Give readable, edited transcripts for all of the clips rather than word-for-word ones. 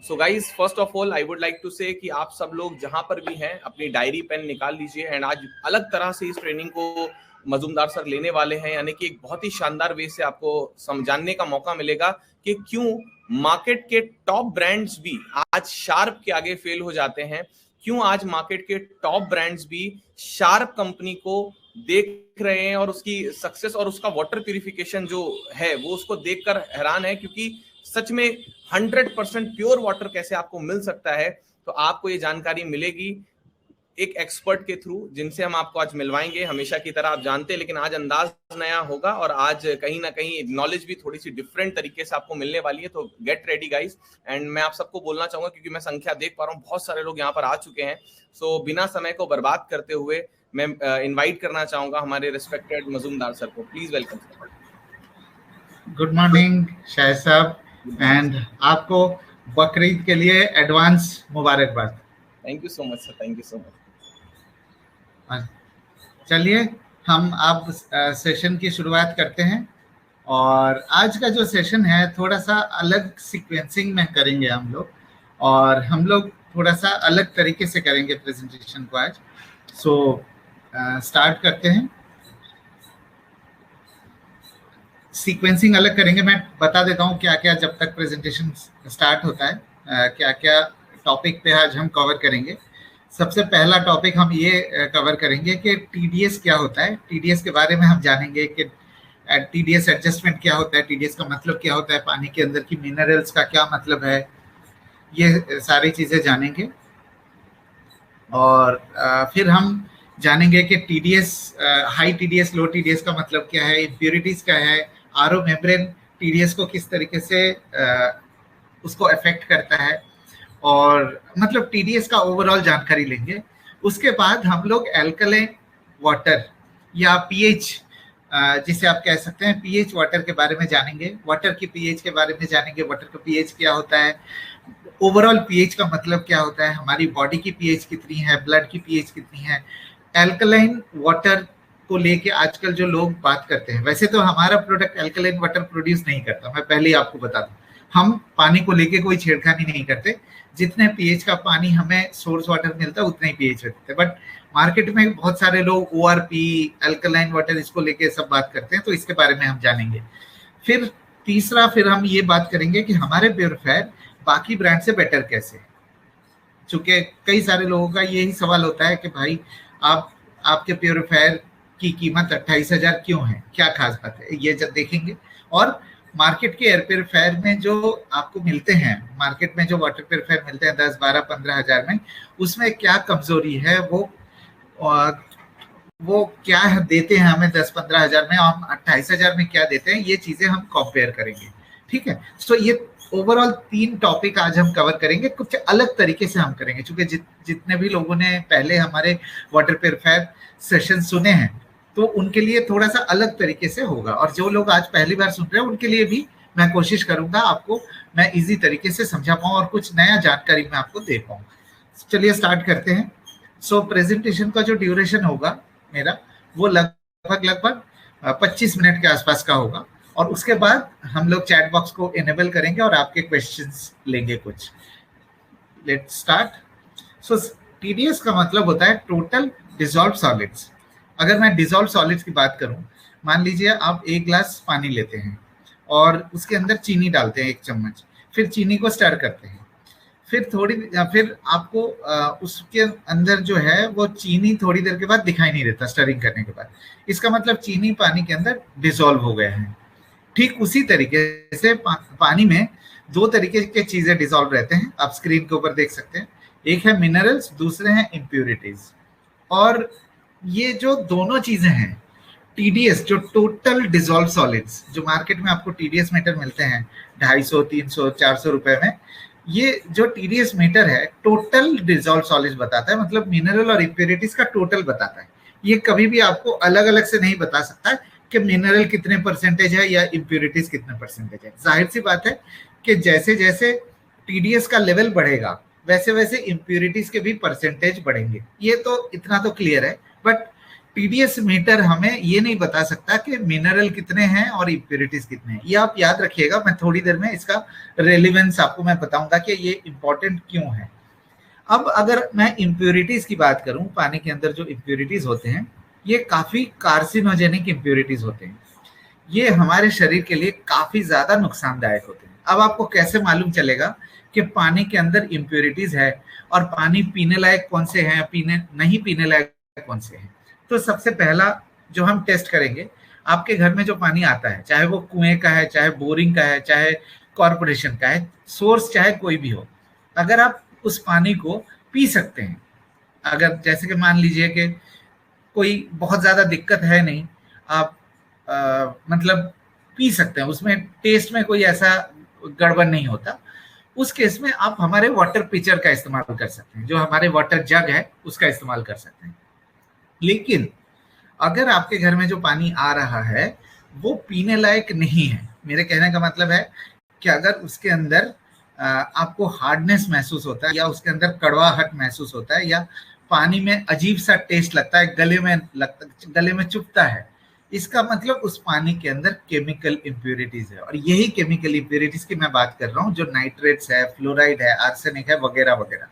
So guys, first of all I would like to say कि आप सब लोग जहां पर भी हैं अपनी डायरी पेन निकाल लीजिए एंड आज अलग तरह से इस ट्रेनिंग को मजूमदार सर लेने वाले हैं, यानी कि एक बहुत ही शानदार वे से आपको समझाने का मौका मिलेगा कि क्यों मार्केट के टॉप ब्रांड्स भी आज शार्प के आगे फेल हो जाते हैं, क्यों आज मार्केट के टॉप ब्रांड्स भी शार्प कंपनी को देख रहे हैं और उसकी सक्सेस और उसका वाटर प्यूरिफिकेशन जो है वो उसको देखकर हैरान है, क्योंकि सच में 100% प्योर वाटर कैसे आपको मिल सकता है। तो आपको ये जानकारी मिलेगी एक एक्सपर्ट के थ्रू, जिनसे हम आपको आज मिलवाएंगे। हमेशा की तरह आप जानते हैं, लेकिन आज अंदाज नया होगा और आज कहीं ना कहीं नॉलेज भी थोड़ी सी डिफरेंट तरीके से आपको मिलने वाली है। तो गेट रेडी गाइस। एंड मैं आप सबको बोलना चाहूंगा, क्योंकि मैं संख्या देख पा रहा हूँ बहुत सारे लोग यहाँ पर आ चुके हैं, सो बिना समय को बर्बाद करते हुए मैं इनवाइट करना चाहूंगा हमारे रिस्पेक्टेड मजूमदार सर को। Please welcome. Good morning Shahid साहब, एंड आपको बकरीद के लिए एडवांस मुबारकबाद। Thank you so much sir, thank you so much. चलिए हम अब सेशन की शुरुआत करते हैं, और आज का जो सेशन है थोड़ा सा अलग सीक्वेंसिंग में करेंगे हम लोग, और हम लोग थोड़ा सा अलग तरीके से करेंगे प्रेजेंटेशन को आज। सो स्टार्ट करते हैं। सीक्वेंसिंग अलग करेंगे, मैं बता देता हूँ क्या क्या जब तक प्रेजेंटेशन स्टार्ट होता है, क्या क्या टॉपिक पे आज हम कवर करेंगे। सबसे पहला टॉपिक हम ये कवर करेंगे कि टीडीएस क्या होता है। टीडीएस के बारे में हम जानेंगे कि टीडीएस एडजस्टमेंट क्या होता है, टीडीएस का मतलब क्या होता है, पानी के अंदर की मिनरल्स का क्या मतलब है, ये सारी चीज़ें जानेंगे। और फिर हम जानेंगे कि टीडीएस, हाई टीडीएस, लो टीडीएस का मतलब क्या है, इम्प्योरिटीज क्या है, आरओ मेम्ब्रेन टीडीएस को किस तरीके से उसको अफेक्ट करता है, और मतलब टीडीएस का ओवरऑल जानकारी लेंगे। उसके बाद हम लोग एल्कलाइन वाटर या पीएच, जिसे आप कह सकते हैं पीएच वाटर के बारे में जानेंगे। वाटर की पीएच के बारे में जानेंगे, वाटर का पीएच क्या होता है, ओवरऑल पीएच का मतलब क्या होता है, हमारी बॉडी की पीएच कितनी है, ब्लड की पीएच कितनी है। एल्कलाइन वाटर को लेके आजकल जो लोग बात करते हैं, वैसे तो हमारा प्रोडक्ट एल्कलाइन वाटर प्रोड्यूस नहीं करता, मैं पहले ही आपको बता दूं। हम पानी को लेके कोई छेड़खानी नहीं करते, जितने पीएच का पानी हमें सोर्स वाटर मिलता है उतने ही पीएच रहते हैं। बट मार्केट में बहुत सारे लोग ओआरपी, एल्कलाइन वाटर, इसको लेके सब बात करते हैं, तो इसके बारे में हम जानेंगे। फिर तीसरा, फिर हम ये बात करेंगे कि हमारे प्योरीफायर बाकी ब्रांड से बेटर कैसे है। चूंकि कई सारे लोगों का यही सवाल होता है कि भाई आपके प्योरीफायर की कीमत 28,000 क्यों है, क्या खास बात है, ये जब देखेंगे। और मार्केट के एयर प्योरीफायर में जो आपको मिलते हैं, मार्केट में जो वाटर प्योरीफायर मिलते हैं 10, 12, 15 हज़ार में, उसमें क्या कमजोरी है, वो क्या देते हैं हमें 10-15 हज़ार में, हम 28,000 में क्या देते हैं, ये चीजें हम कंपेयर करेंगे। ठीक है, तो ये ओवरऑल 3 टॉपिक आज हम कवर करेंगे, कुछ अलग तरीके से हम करेंगे। क्योंकि जितने भी लोगों ने पहले हमारे वाटर प्योरीफायर सेशन सुने हैं, तो उनके लिए थोड़ा सा अलग तरीके से होगा, और जो लोग आज पहली बार सुन रहे हैं उनके लिए भी मैं कोशिश करूंगा आपको मैं इजी तरीके से समझा पाऊँ और कुछ नया जानकारी मैं आपको दे पाऊँ। चलिए स्टार्ट करते हैं। सो प्रेजेंटेशन का जो ड्यूरेशन होगा मेरा, वो लगभग 25 मिनट के आसपास का होगा, और उसके बाद हम लोग चैट बॉक्स को इनेबल करेंगे और आपके क्वेश्चंस लेंगे कुछ। Let's start. सो टीडीएस का मतलब होता है टोटल डिसॉल्व्ड सॉलिड्स। अगर मैं डिसॉल्व सॉलिड्स की बात करूं, मान लीजिए आप 1 ग्लास पानी लेते हैं और उसके अंदर चीनी डालते हैं 1 चम्मच, फिर चीनी को स्टर करते हैं, फिर आपको उसके अंदर जो है वो चीनी थोड़ी देर के बाद दिखाई नहीं देता स्टरिंग करने के बाद, इसका मतलब चीनी पानी के अंदर डिसॉल्व हो गया है। ठीक उसी तरीके से पानी में 2 तरीके के चीजें डिसॉल्व रहते हैं, आप स्क्रीन के ऊपर देख सकते हैं। एक है मिनरल्स, दूसरे हैं इम्प्योरिटीज। और ये जो दोनों चीजें हैं, टीडीएस जो टोटल डिसॉल्व सॉलिड्स, जो मार्केट में आपको टीडीएस मीटर मिलते हैं 250, 300, 400 रुपए में, ये जो टीडीएस मीटर है टोटल डिसॉल्व सॉलिड्स बताता है, मतलब मिनरल और इम्प्योरिटीज का टोटल बताता है। ये कभी भी आपको अलग अलग से नहीं बता सकता कि मिनरल कितने परसेंटेज है या इम्प्योरिटीज कितने परसेंटेज है। जाहिर सी बात है कि जैसे जैसे टीडीएस का लेवल बढ़ेगा वैसे वैसे इम्प्योरिटीज के भी परसेंटेज बढ़ेंगे, ये तो इतना तो क्लियर है। बट टीडीएस मीटर हमें ये नहीं बता सकता कि मिनरल कितने हैं और इम्प्योरिटीज कितने हैं। ये आप याद रखिएगा, मैं थोड़ी देर में इसका रेलिवेंस आपको मैं बताऊंगा कि ये इंपॉर्टेंट क्यों है। अब अगर मैं इम्प्योरिटीज की बात करूं, पानी के अंदर जो इम्प्योरिटीज होते हैं ये काफी कार्सिनोजेनिक इम्प्योरिटीज होते हैं, ये हमारे शरीर के लिए काफी ज्यादा नुकसानदायक होते हैं। अब आपको कैसे मालूम चलेगा कि पानी के अंदर इम्प्योरिटीज है और पानी पीने लायक कौन से हैं, पीने नहीं पीने लायक कौन से हैं? तो सबसे पहला जो हम टेस्ट करेंगे, आपके घर में जो पानी आता है, चाहे वो कुएं का है, चाहे बोरिंग का है, चाहे कॉरपोरेशन का है, सोर्स चाहे कोई भी हो, अगर आप उस पानी को पी सकते हैं, अगर जैसे कि मान लीजिए कि कोई बहुत ज्यादा दिक्कत है नहीं, आप मतलब पी सकते हैं, उसमें टेस्ट में कोई ऐसा गड़बड़ नहीं होता, उस केस में आप हमारे वाटर पिचर का इस्तेमाल कर सकते हैं, जो हमारे वाटर जग है उसका इस्तेमाल कर सकते हैं। लेकिन अगर आपके घर में जो पानी आ रहा है वो पीने लायक नहीं है, मेरे कहने का मतलब है कि अगर उसके अंदर आपको हार्डनेस महसूस होता है, या उसके अंदर कड़वाहट महसूस होता है, या पानी में अजीब सा टेस्ट लगता है, गले में चुभता है, इसका मतलब उस पानी के अंदर केमिकल इम्प्योरिटीज है। और यही केमिकल इम्प्योरिटीज की मैं बात कर रहा हूँ, जो नाइट्रेट्स है, फ्लोराइड है, आर्सेनिक है, वगैरह वगैरह।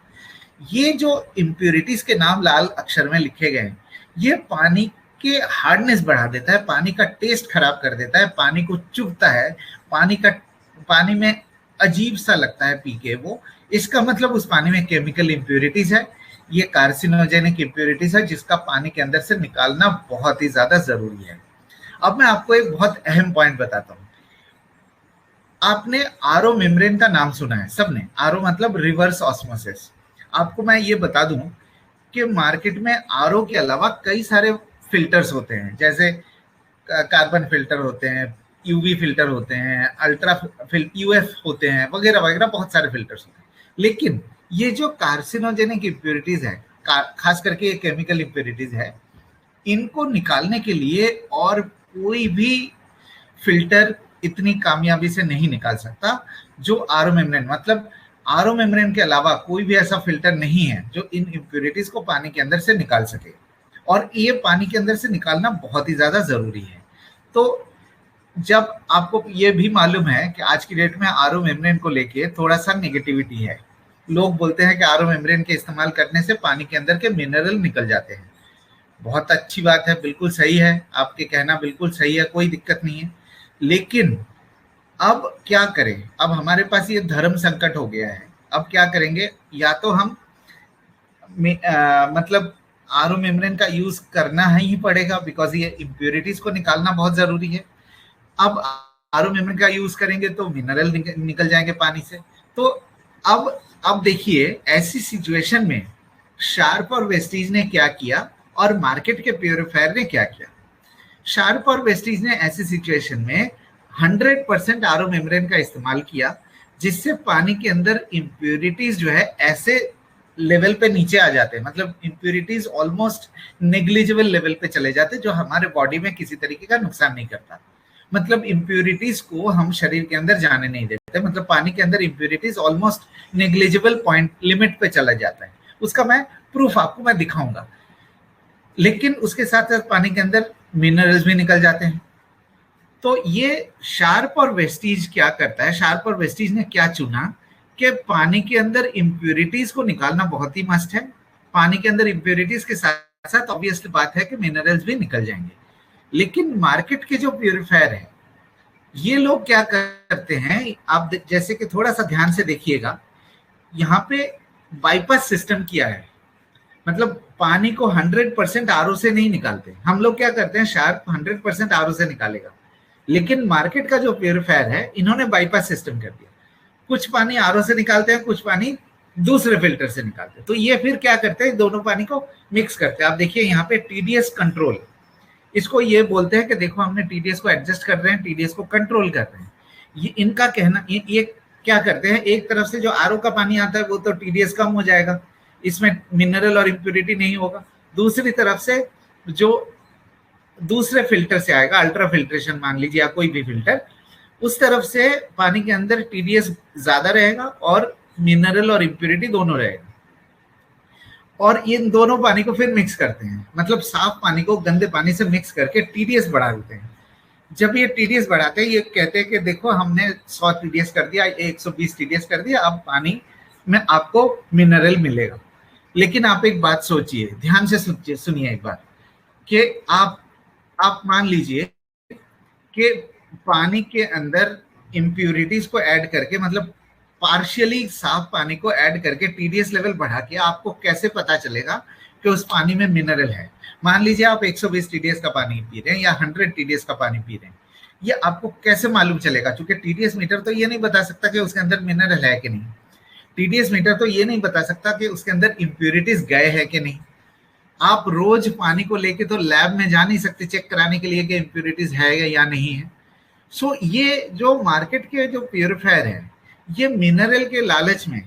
ये जो इम्प्योरिटीज के नाम लाल अक्षर में लिखे गए हैं, ये पानी के हार्डनेस बढ़ा देता है, पानी का टेस्ट खराब कर देता है, पानी को चुभता है, पानी में अजीब सा लगता है पी के वो, इसका मतलब उस पानी में केमिकल इम्प्योरिटीज है, ये कार्सिनोजेनिक इम्प्योरिटीज है, जिसका पानी के अंदर से निकालना बहुत ही ज्यादा जरूरी है। अब मैं आपको एक बहुत अहम पॉइंट बताता हूं। आपने आरओ मेम्ब्रेन का नाम सुना है सबने, आरओ मतलब रिवर्स ऑस्मोसिस। आपको मैं ये बता दूं कि मार्केट में आरओ के अलावा कई सारे फिल्टर्स होते हैं, जैसे कार्बन फिल्टर होते हैं, यूवी फिल्टर होते हैं, अल्ट्रा यूएफ होते हैं, वगैरह वगैरह, बहुत सारे फिल्टर्स होते हैं। लेकिन ये जो कार्सिनोजेनिक इम्प्योरिटीज है, खास करके ये केमिकल इम्प्योरिटीज है, इनको निकालने के लिए और कोई भी फिल्टर इतनी कामयाबी से नहीं निकाल सकता जो आरओ मेम्ब्रेन, मतलब आरओ मेम्ब्रेन के अलावा कोई भी ऐसा फिल्टर नहीं है जो इन इम्प्योरिटीज को पानी के अंदर से निकाल सके। और ये पानी के अंदर से निकालना बहुत ही ज्यादा जरूरी है। तो जब आपको ये भी मालूम है कि आज की डेट में आरओ मेम्ब्रेन को लेके थोड़ा सा नेगेटिविटी है, लोग बोलते हैं कि आरओ मेम्ब्रेन के इस्तेमाल करने से पानी के अंदर के मिनरल निकल जाते हैं। बहुत अच्छी बात है, बिल्कुल सही है, आपके कहना बिल्कुल सही है, कोई दिक्कत नहीं है। लेकिन अब क्या करें? अब हमारे पास ये धर्म संकट हो गया है। अब क्या करेंगे? या तो हम मतलब आरओ मेम्ब्रेन का यूज करना ही पड़ेगा, बिकॉज ये इम्प्योरिटीज को निकालना बहुत जरूरी है। अब आरओ मेम्ब्रेन का यूज करेंगे तो मिनरल निकल जाएंगे पानी से। तो अब देखिए, ऐसी सिचुएशन में शार्प और वेस्टीज ने क्या किया और मार्केट के प्योरीफायर ने क्या किया। शार्प और वेस्टीज ने ऐसी सिचुएशन में 100% आरओ मेम्ब्रेन का इस्तेमाल किया, जिससे पानी के अंदर इम्प्योरिटीज जो है ऐसे लेवल पे नीचे आ जाते हैं, मतलब इम्प्योरिटीज ऑलमोस्ट नेग्लिजिबल लेवल पे चले जाते हैं, जो हमारे बॉडी में किसी तरीके का नुकसान नहीं करता। मतलब इम्प्योरिटीज को हम शरीर के अंदर जाने नहीं देते, मतलब पानी के अंदर impurities almost negligible point limit पे चला जाता है। उसका मैं प्रूफ आपको मैं दिखाऊंगा। लेकिन उसके साथ साथ पानी के अंदर मिनरल्स भी निकल जाते हैं। तो ये शार्प और वेस्टीज क्या करता है, शार्प और वेस्टीज ने क्या चुना कि पानी के अंदर इम्प्योरिटीज को निकालना बहुत ही मस्ट है। पानी के अंदर इम्प्योरिटीज के साथ साथ ऑब्वियसली बात है कि मिनरल्स भी निकल जाएंगे। लेकिन मार्केट के जो प्योरीफायर है, ये लोग क्या करते हैं, आप जैसे कि थोड़ा सा ध्यान से देखिएगा, यहाँ पे बाईपास सिस्टम किया है, मतलब पानी को 100% आरओ से नहीं निकालते। हम लोग क्या करते हैं, शार्प 100% आरओ से निकालेगा, लेकिन मार्केट का जो प्योरीफायर है, इन्होंने बाईपास सिस्टम कर दिया। कुछ पानी आरओ से निकालते हैं, कुछ पानी दूसरे फिल्टर से निकालते हैं। तो ये फिर क्या करते हैं, दोनों पानी को मिक्स करते हैं। आप देखिए यहाँ पे टीडीएस कंट्रोल, इसको ये बोलते हैं कि देखो हमने टीडीएस को एडजस्ट कर रहे हैं, टीडीएस को कंट्रोल कर रहे हैं। ये इनका कहना, ये क्या करते हैं, एक तरफ से जो आरओ का पानी आता है वो तो टीडीएस कम हो जाएगा, इसमें मिनरल और इम्प्योरिटी नहीं होगा। दूसरी तरफ से जो दूसरे फिल्टर से आएगा, अल्ट्रा फिल्ट्रेशन मान लीजिए या कोई भी फिल्टर, उस तरफ से पानी के अंदर टीडीएस ज्यादा रहेगा और मिनरल और इम्प्योरिटी दोनों रहेगा। और इन दोनों पानी को फिर मिक्स करते हैं, मतलब साफ पानी को गंदे पानी से मिक्स करके टीडीएस बढ़ा देते हैं। जब ये टीडीएस बढ़ाते हैं, ये कहते हैं कि देखो हमने 100 टीडीएस कर दिया, 120 टीडीएस कर दिया, अब पानी में आपको मिनरल मिलेगा। लेकिन आप एक बात सोचिए, ध्यान से सुनिए एक बात, कि आप मान लीजिए कि पानी के अंदर इम्प्यूरिटीज को ऐड करके, मतलब पार्शियली साफ पानी को ऐड करके टीडीएस लेवल बढ़ा के आपको कैसे पता चलेगा कि उस पानी में मिनरल है। मान लीजिए आप 120 टीडीएस का पानी पी रहे हैं या 100 टीडीएस का पानी पी रहे हैं, ये आपको कैसे मालूम चलेगा? क्योंकि टीडीएस मीटर तो ये नहीं बता सकता कि उसके अंदर मिनरल है कि नहीं। टीडीएस मीटर तो ये नहीं बता सकता कि उसके अंदर इम्प्यूरिटीज गए हैं कि नहीं। आप रोज पानी को लेके तो लैब में जा नहीं सकते चेक कराने के लिए कि इम्प्यूरिटीज है या नहीं है। सो ये जो मार्केट के जो प्यूरिफायर है, ये मिनरल के लालच में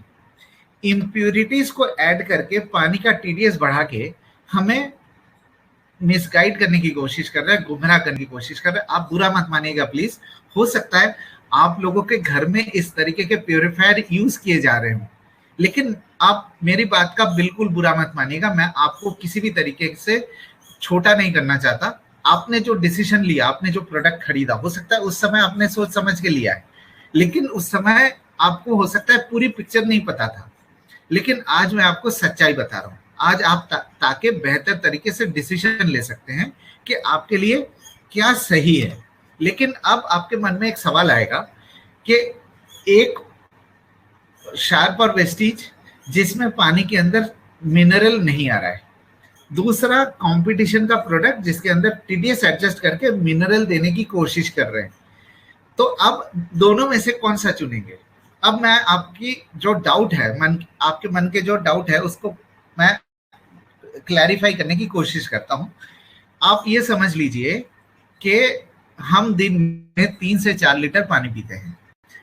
इम्प्यूरिटीज को ऐड करके पानी का टीडीएस बढ़ा के हमें मिसगाइड करने की कोशिश कर रहा है, गुमराह करने की कोशिश कर रहा है। आप बुरा मत मानिएगा प्लीज, हो सकता है आप लोगों के घर में इस तरीके के प्यूरिफायर यूज किए जा रहे हो, लेकिन आप मेरी बात का बिल्कुल बुरा मत मानिएगा। मैं आपको किसी भी तरीके से छोटा नहीं करना चाहता। आपने जो डिसीजन लिया, आपने जो प्रोडक्ट खरीदा, हो सकता है उस समय आपने सोच समझ के लिया है, लेकिन उस समय आपको हो सकता है पूरी पिक्चर नहीं पता था। लेकिन आज मैं आपको सच्चाई बता रहा हूँ। आज आप ताकि बेहतर तरीके से डिसीजन ले सकते हैं कि आपके लिए क्या सही है। लेकिन अब आपके मन में एक सवाल आएगा कि एक शार्प और वेस्टीज जिसमें पानी के अंदर मिनरल नहीं आ रहा है, दूसरा कंपटीशन का प्रोडक्ट जिसके अंदर टीडीएस एडजस्ट करके मिनरल देने की कोशिश कर रहे हैं, तो अब दोनों में से कौन सा चुनेंगे? अब मैं आपकी जो डाउट है, आपके मन के जो डाउट है उसको मैं क्लैरिफाई करने की कोशिश करता हूं। आप ये समझ लीजिए कि हम दिन में 3 से 4 लीटर पानी पीते हैं।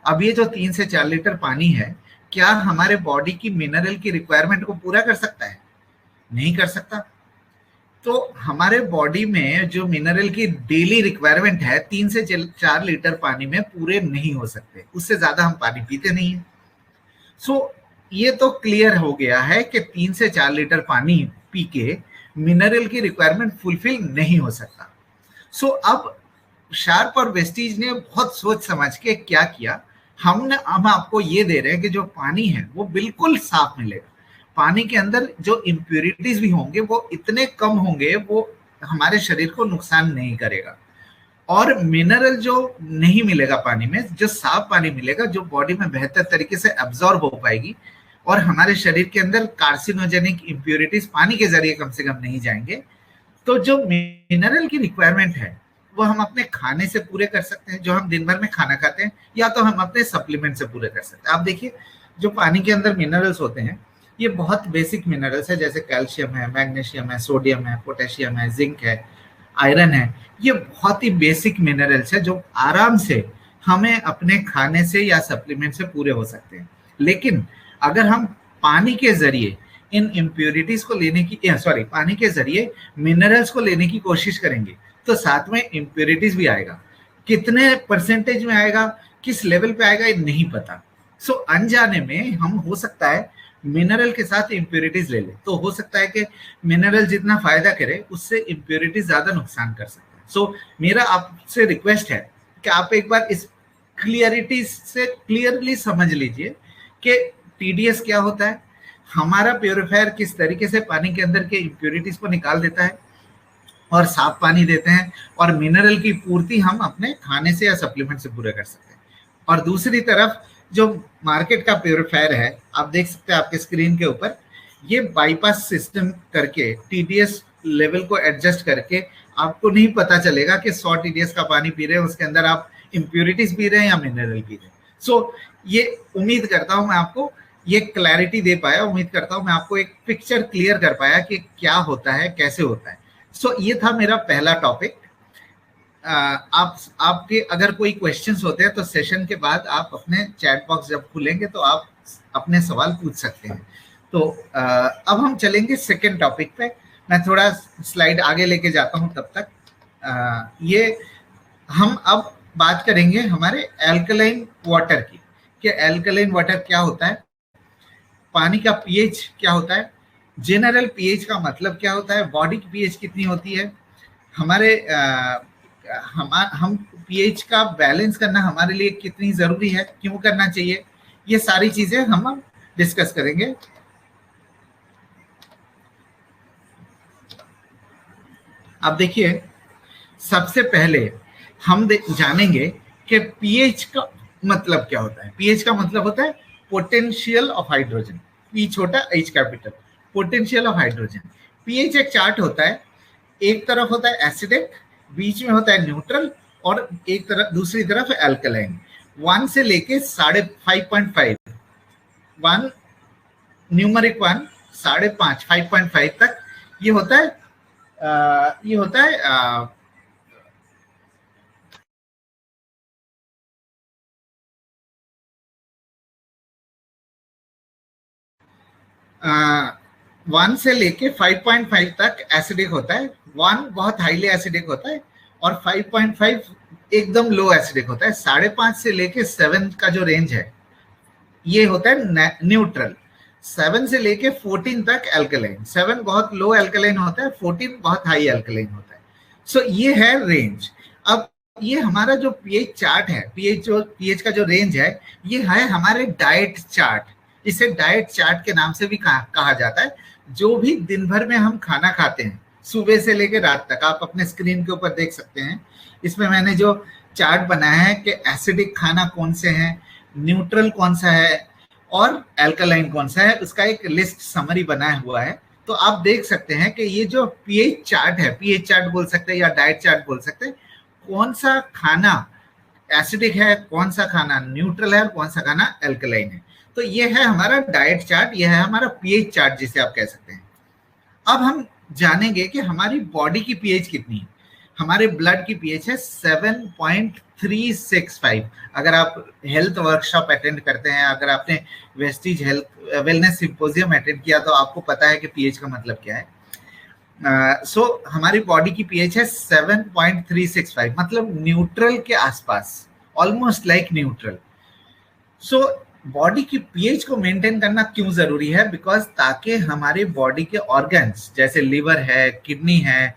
अब ये जो 3 से 4 लीटर पानी है, क्या हमारे बॉडी की मिनरल की रिक्वायरमेंट को पूरा कर सकता है? नहीं कर सकता। तो हमारे बॉडी में जो मिनरल की डेली रिक्वायरमेंट है 3 से 4 लीटर पानी में पूरे नहीं हो सकते, उससे ज्यादा हम पानी पीते नहीं है। सो ये तो क्लियर हो गया है कि 3 से 4 लीटर पानी पी के मिनरल की रिक्वायरमेंट फुलफिल नहीं हो सकता। सो अब शार्प और वेस्टीज ने बहुत सोच समझ के क्या किया, हम आपको ये दे रहे हैं कि जो पानी है वो बिल्कुल साफ मिलेगा। पानी के अंदर जो इम्प्यूरिटीज भी होंगे वो इतने कम होंगे, वो हमारे शरीर को नुकसान नहीं करेगा। और मिनरल जो नहीं मिलेगा पानी में, जो साफ पानी मिलेगा, जो बॉडी में बेहतर तरीके से एब्जॉर्ब हो पाएगी और हमारे शरीर के अंदर कार्सिनोजेनिक इम्प्यूरिटीज पानी के जरिए कम से कम नहीं जाएंगे। तो जो मिनरल की रिक्वायरमेंट है वो हम अपने खाने से पूरे कर सकते हैं, जो हम दिन भर में खाना खाते हैं, या तो हम अपने सप्लीमेंट से पूरे कर सकते हैं। आप देखिए जो पानी के अंदर मिनरल्स होते हैं ये बहुत बेसिक मिनरल्स है, जैसे कैल्शियम है, मैग्नीशियम है, सोडियम है, पोटेशियम है, जिंक है, आयरन है। ये बहुत ही बेसिक मिनरल्स है जो आराम से हमें अपने खाने से या सप्लीमेंट से पूरे हो सकते हैं। लेकिन अगर हम पानी के जरिए इन इम्प्यूरिटीज को लेने की पानी के जरिए मिनरल्स को लेने की कोशिश करेंगे तो साथ में इम्प्यूरिटीज भी आएगा। कितने परसेंटेज में आएगा, किस लेवल पे आएगा, ये नहीं पता। सो अनजाने में हम हो सकता है मिनरल के साथ इम्प्यूरिटीज ले ले, तो हो सकता है कि मिनरल जितना फायदा करे उससे इम्प्यूरिटीज ज्यादा नुकसान कर सकता है। सो मेरा आपसे रिक्वेस्ट है कि आप एक बार इस क्लियरिटी से क्लियरली समझ लीजिए कि टीडीएस क्या होता है, हमारा प्यूरिफायर किस तरीके से पानी के अंदर के इम्प्यूरिटीज को निकाल देता है और साफ पानी देते हैं, और मिनरल की पूर्ति हम अपने खाने से या सप्लीमेंट से पूरे कर सकते हैं। और दूसरी तरफ जो मार्केट का प्यूरिफायर है, आप देख सकते हैं आपके स्क्रीन के ऊपर, ये बाईपास सिस्टम करके टीडीएस लेवल को एडजस्ट करके आपको नहीं पता चलेगा कि 100 टीडीएस का पानी पी रहे हैं उसके अंदर आप इम्प्यूरिटीज पी रहे हैं या मिनरल पी रहे हैं। सो ये उम्मीद करता हूं मैं आपको ये क्लैरिटी दे पाया, उम्मीद करता हूं मैं आपको एक पिक्चर क्लियर कर पाया कि क्या होता है, कैसे होता है। सो ये था मेरा पहला टॉपिक। आपके अगर कोई क्वेश्चंस होते हैं तो सेशन के बाद आप अपने चैट बॉक्स जब खुलेंगे तो आप अपने सवाल पूछ सकते हैं। तो अब हम चलेंगे सेकेंड टॉपिक पे। मैं थोड़ा स्लाइड आगे लेके जाता हूं तब तक। ये हम अब बात करेंगे हमारे एल्कलाइन वाटर की, कि एल्कलाइन वाटर क्या होता है, पानी का पीएच क्या होता है, जनरल पीएच का मतलब क्या होता है, बॉडी की पीएच कितनी होती है, हमारे हम पीएच का बैलेंस करना हमारे लिए कितनी जरूरी है, क्यों करना चाहिए, ये सारी चीजें हम डिस्कस करेंगे। अब देखिए, सबसे पहले हम जानेंगे कि पीएच का मतलब क्या होता है। पीएच का मतलब होता है पोटेंशियल ऑफ हाइड्रोजन, पी छोटा H capital, potential of hydrogen. PH एक चार्ट होता है, एक तरफ होता है एसिडिक, बीच में होता है न्यूट्रल, और एक तरफ दूसरी तरफ एल्कलाइन। 1 से लेके 5.5, 1 न्यूमरिक 1 5.5 5.5 तक ये होता है ये होता है 1 से लेके 5.5 तक एसिडिक होता है। 1 बहुत हाईली एसिडिक होता है और 5.5 एकदम लो एसिडिक होता है। 5.5 से लेके 7 का जो रेंज है ये होता है न्यूट्रल। 7 से लेके 14 तक एल्कलाइन। 7 बहुत लो एल्कलाइन होता है, 14 बहुत हाई एल्कलाइन होता है। सो ये है रेंज। अब ये हमारा जो पीएच चार्ट है, पीएच का जो रेंज है, ये है हमारे डाइट चार्ट। इसे डाइट चार्ट के नाम से भी कहा जाता है। जो भी दिन भर में हम खाना खाते हैं, सुबह से लेकर रात तक, आप अपने स्क्रीन के ऊपर देख सकते हैं। इसमें मैंने जो चार्ट बनाया है कि एसिडिक खाना कौन से हैं, न्यूट्रल कौन सा है और एल्कलाइन कौन सा है, उसका एक लिस्ट समरी बनाया हुआ है। तो आप देख सकते हैं कि ये जो पीएच चार्ट है, पीएच चार्ट बोल सकते हैं या डाइट चार्ट बोल सकते हैं, कौन सा खाना एसिडिक है, कौन सा खाना न्यूट्रल है और कौन सा खाना एल्कलाइन है। तो ये है हमारा डाइट चार्ट, ये है हमारा पीएच चार्ट जिसे आप कह सकते हैं। अब हम जानेंगे कि हमारी बॉडी की पीएच कितनी है। हमारे ब्लड की पीएच है 7.365। अगर आप हेल्थ वर्कशॉप अटेंड करते हैं, अगर आपने Vestige health wellness symposium attend किया, तो आपको पता है कि पीएच का मतलब क्या है। हमारी बॉडी की पीएच है 7.365, मतलब न्यूट्रल के आसपास, ऑलमोस्ट लाइक न्यूट्रल। बॉडी की पीएच को मेंटेन करना क्यों जरूरी है? बिकॉज ताकि हमारे बॉडी के ऑर्गन्स जैसे लिवर है, किडनी है,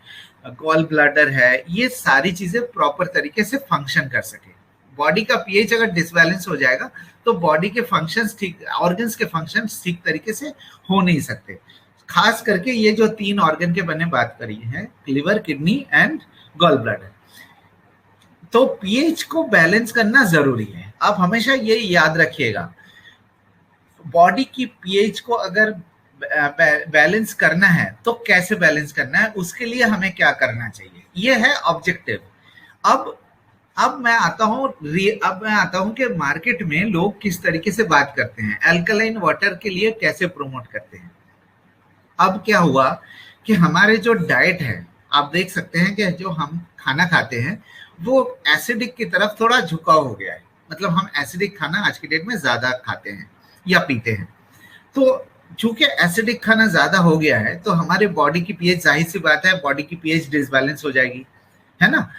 गॉल ब्लैडर है, ये सारी चीजें प्रॉपर तरीके से फंक्शन कर सके। बॉडी का पीएच अगर डिसबैलेंस हो जाएगा तो बॉडी के फंक्शंस ठीक, ऑर्गन्स के फंक्शंस ठीक तरीके से हो नहीं सकते। खास करके ये जो 3 ऑर्गन के बने बात करी है, liver, kidney and gall bladder. तो पीएच को बैलेंस करना जरूरी है। आप हमेशा ये याद रखिएगा, बॉडी की पीएच को अगर बैलेंस करना है तो कैसे बैलेंस करना है, उसके लिए हमें क्या करना चाहिए, ये है ऑब्जेक्टिव। अब मैं आता हूं कि मार्केट में लोग किस तरीके से बात करते हैं, अल्कलाइन वाटर के लिए कैसे प्रमोट करते हैं। अब क्या हुआ कि हमारे जो डाइट है, आप देख सकते हैं कि जो हम खाना खाते हैं वो एसिडिक की तरफ थोड़ा झुकाव हो गया है। मतलब हम एसिडिक खाना आज की डेट में ज्यादा खाते हैं या पीते हैं। तो चूंकि एसिडिक खाना ज्यादा हो गया है तो हमारे बॉडी की पीएच, जाहिर सी बात है, बॉडी की पीएच डिसबैलेंस हो जाएगी, है ना।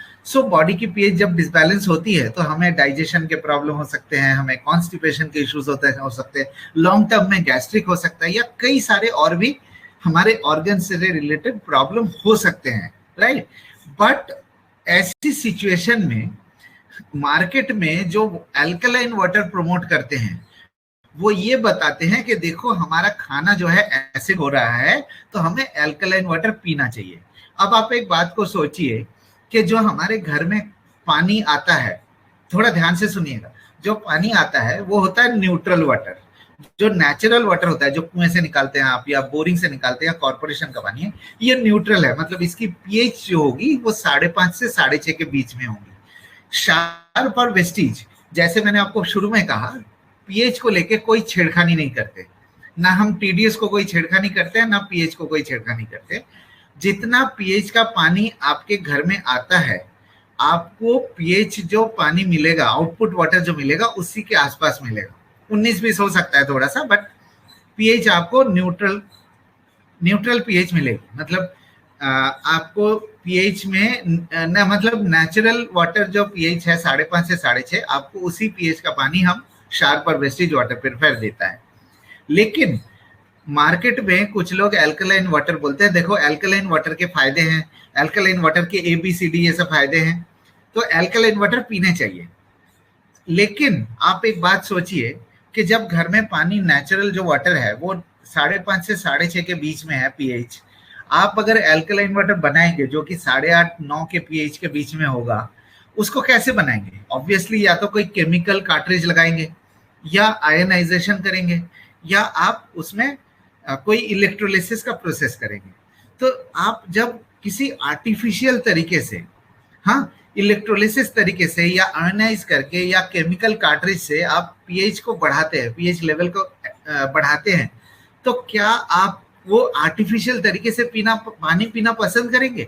बॉडी की पीएच जब डिसबैलेंस होती है तो हमें डाइजेशन के प्रॉब्लम हो सकते हैं, हमें कॉन्स्टिपेशन के इश्यूज हो सकते हैं, लॉन्ग टर्म में गैस्ट्रिक हो सकता है, या कई सारे और भी हमारे ऑर्गन से रिलेटेड प्रॉब्लम हो सकते हैं, राइट। बट ऐसी सिचुएशन में मार्केट में जो अल्कलाइन वाटर प्रमोट करते हैं वो ये बताते हैं कि देखो हमारा खाना जो है एसिड हो रहा है तो हमें अल्कलाइन वाटर पीना चाहिए। अब आप एक बात को सोचिए कि जो हमारे घर में पानी आता है, थोड़ा ध्यान से सुनिएगा, जो पानी आता है वो होता है न्यूट्रल वाटर। जो नेचुरल वाटर होता है, जो कुएं से निकालते हैं आप या बोरिंग से निकालते हैं या कॉर्पोरेशन का पानी है, ये न्यूट्रल है। मतलब इसकी पीएच जो होगी वो 5.5 से 6.5 के बीच में होगी। शार्प और वेस्टीज, जैसे मैंने आपको शुरू में कहा, पीएच को लेके कोई छेड़खानी नहीं करते, ना हम टीडीएस को कोई छेड़खानी करते हैं, ना पीएच को कोई छेड़खानी करते। जितना पीएच का पानी आपके घर में आता है, आपको पीएच जो पानी मिलेगा, आउटपुट वाटर जो मिलेगा, उसी के आसपास मिलेगा। 19-20 हो सकता है थोड़ा सा, बट पीएच आपको न्यूट्रल पीएच मिलेगी। मतलब आपको पीएच में ना, मतलब नेचुरल वाटर जो पीएच है 5.5 से 6.5, आपको उसी पीएच का पानी हम शार्प और वेस्टेज वाटर प्यूरिफायर देता है। लेकिन मार्केट में कुछ लोग एल्कलाइन वाटर बोलते हैं। देखो एल्कलाइन वाटर के फायदे हैं, एल्कलाइन वाटर के ABCD ये सब फायदे हैं, तो एल्कलाइन वाटर पीने चाहिए। लेकिन आप एक बात सोचिए कि जब घर में पानी नेचुरल जो वाटर है वो 5.5 से 6.5 के बीच में है pH, आप अगर एल्कलाइन वाटर बनाएंगे जो कि 8.5-9 के pH के बीच में होगा, उसको कैसे बनाएंगे? ऑब्वियसली या तो कोई केमिकल कार्ट्रिज लगाएंगे या आयनाइजेशन करेंगे या आप उसमें कोई इलेक्ट्रोलिसिस का प्रोसेस करेंगे। तो आप जब किसी आर्टिफिशियल तरीके से, हाँ, इलेक्ट्रोलिसिस तरीके से या आयनाइज करके या केमिकल कार्ट्रिज से आप pH को बढ़ाते हैं, pH लेवल को बढ़ाते हैं, तो क्या आप वो आर्टिफिशियल तरीके से पानी पीना पसंद करेंगे?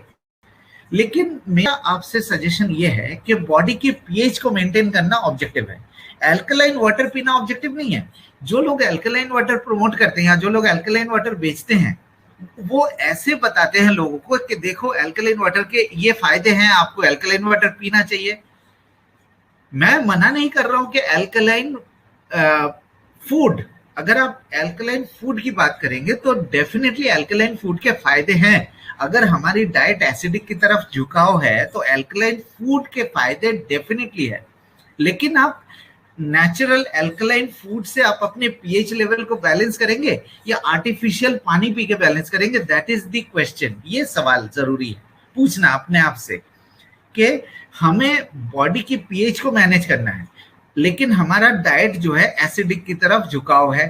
लेकिन मेरा आपसे सजेशन ये है कि बॉडी की pH को मेंटेन करना ऑब्जेक्टिव है, एल्कलाइन वाटर पीना ऑब्जेक्टिव नहीं है। जो लोग एल्कलाइन वाटर प्रमोट करते हैं या जो लोग एल्कलाइन वाटर बेचते हैं, वो ऐसे बताते हैं लोगों को कि देखो एल्कलाइन वाटर के ये फायदे हैं, आपको एल्कलाइन वाटर पीना चाहिए। मैं मना नहीं कर रहा हूं कि एल्कलाइन फूड, अगर आप एल्कलाइन फूड की बात करेंगे तो डेफिनेटली एल्कलाइन फूड के फायदे हैं। अगर हमारी डाइट एसिडिक की तरफ झुकाव है तो एल्कलाइन फूड के फायदे डेफिनेटली है। लेकिन आप नेचुरल एल्कलाइन फूड से आप अपने pH लेवल को बैलेंस करेंगे या आर्टिफिशियल पानी पी के बैलेंस करेंगे? That is the question. ये सवाल जरूरी है पूछना अपने आप से कि हमें बॉडी की pH को मैनेज करना है, लेकिन हमारा डाइट जो है एसिडिक की तरफ झुकाव है,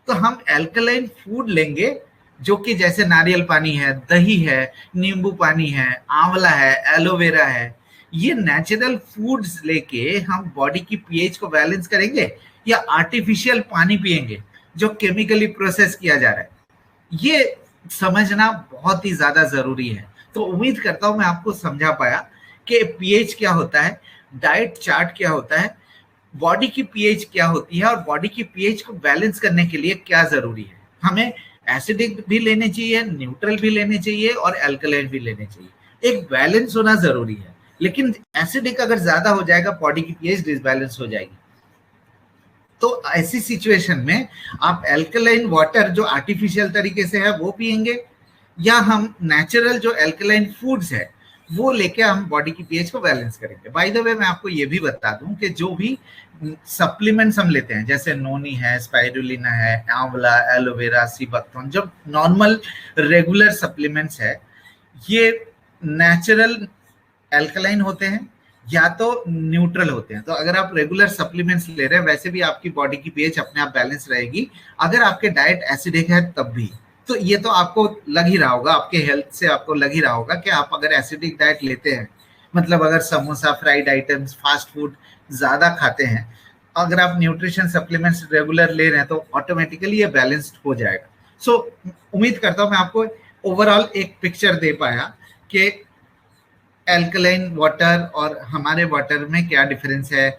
तो हम एल्कलाइन फूड लेंगे जो कि जैसे नारियल पानी है, दही है, नींबू पानी है, आंवला है, एलोवेरा है, ये नेचुरल फूड्स लेके हम बॉडी की pH को बैलेंस करेंगे या आर्टिफिशियल पानी पिएंगे जो केमिकली प्रोसेस किया जा रहा है? ये समझना बहुत ही ज्यादा जरूरी है। तो उम्मीद करता हूं मैं आपको समझा पाया कि pH क्या होता है, डाइट चार्ट क्या होता है, बॉडी की pH क्या होती है और बॉडी की pH को बैलेंस करने के लिए क्या जरूरी है। हमें एसिडिक भी लेने चाहिए, न्यूट्रल भी लेने चाहिए और एल्कलाइन भी लेने चाहिए। एक बैलेंस होना जरूरी है, लेकिन एसिडिक अगर ज्यादा हो जाएगा बॉडी की pH डिसबैलेंस हो जाएगी। तो ऐसी सिचुएशन में आप एल्कलाइन वाटर जो आर्टिफिशियल तरीके से है वो पिएंगे या हम नेचुरल जो एल्कलाइन फूड्स है वो लेके हम बॉडी की pH को बैलेंस करेंगे। बाय द वे मैं आपको ये भी बता दूं कि जो भी सप्लीमेंट्स हम लेते हैं जैसे नोनी है, स्पाइरुलिना है, आंवला, एलोवेरा, सीबकथॉर्न, जो नॉर्मल रेगुलर सप्लीमेंट्स है, ये नेचुरल एल्कलाइन होते हैं या तो न्यूट्रल होते हैं। तो अगर आप रेगुलर सप्लीमेंट्स ले रहे हैं वैसे भी आपकी बॉडी की pH अपने आप बैलेंस रहेगी। अगर आपके डाइट एसिडिक है तब भी, तो ये तो आपको लग ही रहा होगा, आपके हेल्थ से आपको लग ही रहा होगा कि आप अगर एसिडिक डाइट लेते हैं, मतलब अगर samosa, fried items, fast food ज्यादा खाते हैं, अगर आप न्यूट्रिशन सप्लीमेंट्स रेगुलर ले रहे हैं तो ऑटोमेटिकली ये बैलेंस्ड हो जाएगा। सो उम्मीद करता हूं मैं आपको ओवरऑल एक पिक्चर दे पाया कि एल्कलाइन वाटर और हमारे वाटर में क्या डिफरेंस है।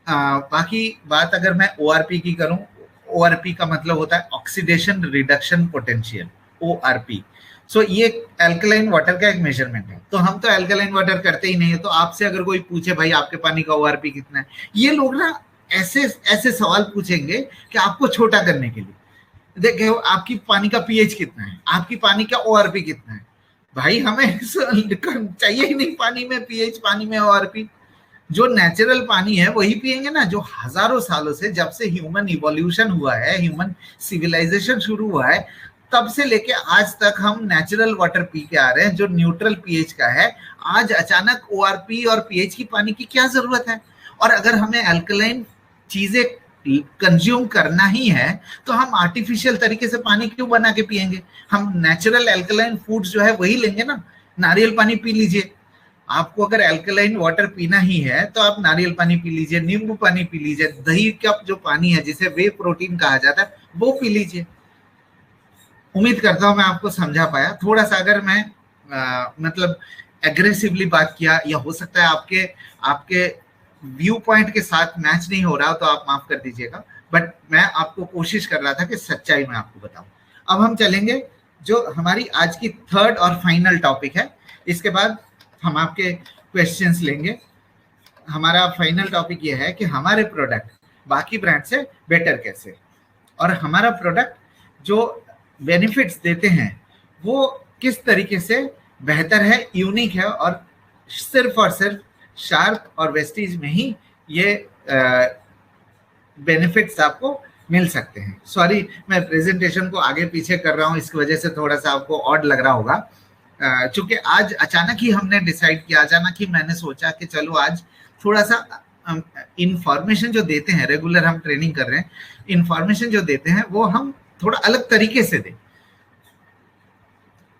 बाकी बात अगर मैं ORP की करूं, ORP का मतलब होता है ऑक्सीडेशन रिडक्शन पोटेंशियल, ORP। सो ये एल्कलाइन वाटर का एक मेजरमेंट है। तो हम तो एल्कलाइन वाटर करते ही नहीं है, तो आपसे अगर कोई पूछे भाई आपके पानी का ORP कितना है, ये लोग ना ऐसे ऐसे सवाल पूछेंगे कि आपको छोटा करने के लिए। देखो आपकी पानी का pH कितना है, आपकी पानी का ORP कितना है। भाई हमें चाहिए ही नहीं पानी में pH, पानी में ORP। जो नेचुरल पानी है वही पिएंगे ना, जो हजारों सालों से, जब से ह्यूमन इवोल्यूशन हुआ है, ह्यूमन सिविलाइजेशन शुरू हुआ है, तब से लेके आज तक हम नेचुरल वाटर पी के आ रहे हैं जो न्यूट्रल pH का है। आज अचानक ORP और pH की पानी की क्या जरूरत है? और अगर हमें अल्कलाइन चीजें कंज्यूम करना ही है तो हम आर्टिफिशियल तरीके से पानी क्यों बना के पिएंगे? हम नेचुरल अल्कलाइन फूड्स जो है वही लेंगे ना। नारियल पानी पी लीजिए, आपको अगर अल्कलाइन वाटर पीना ही है तो आप नारियल पानी पी लीजिए, नींबू पानी पी लीजिए, दही का जो पानी है जिसे वे प्रोटीन कहा जाता है वो पी लीजिए। उम्मीद करता हूं मैं आपको समझा पाया। थोड़ा सा अगर मैं मतलब एग्रेसिवली बात किया या हो सकता है आपके व्यू पॉइंट के साथ मैच नहीं हो रहा हो तो आप माफ कर दीजिएगा, बट मैं आपको कोशिश कर रहा था कि सच्चाई में आपको बताऊं। अब हम चलेंगे जो हमारी आज की थर्ड और फाइनल टॉपिक है, इसके बाद हम आपके क्वेश्चंस लेंगे। हमारा फाइनल टॉपिक ये है कि हमारे प्रोडक्ट बाकी ब्रांड से बेटर कैसे, और हमारा प्रोडक्ट जो बेनिफिट्स देते हैं वो किस तरीके से बेहतर है, यूनिक है, और सिर्फ शार्प और वेस्टीज में ही ये बेनिफिट्स आपको मिल सकते हैं। सॉरी, मैं प्रेजेंटेशन को आगे पीछे कर रहा हूँ, इसकी वजह से थोड़ा सा आपको ऑड लग रहा होगा। चूंकि आज अचानक ही हमने डिसाइड किया, अचानक ही मैंने सोचा कि चलो आज थोड़ा सा इंफॉर्मेशन जो देते हैं, रेगुलर हम ट्रेनिंग कर रहे हैं, इंफॉर्मेशन जो देते हैं वो हम थोड़ा अलग तरीके से दें,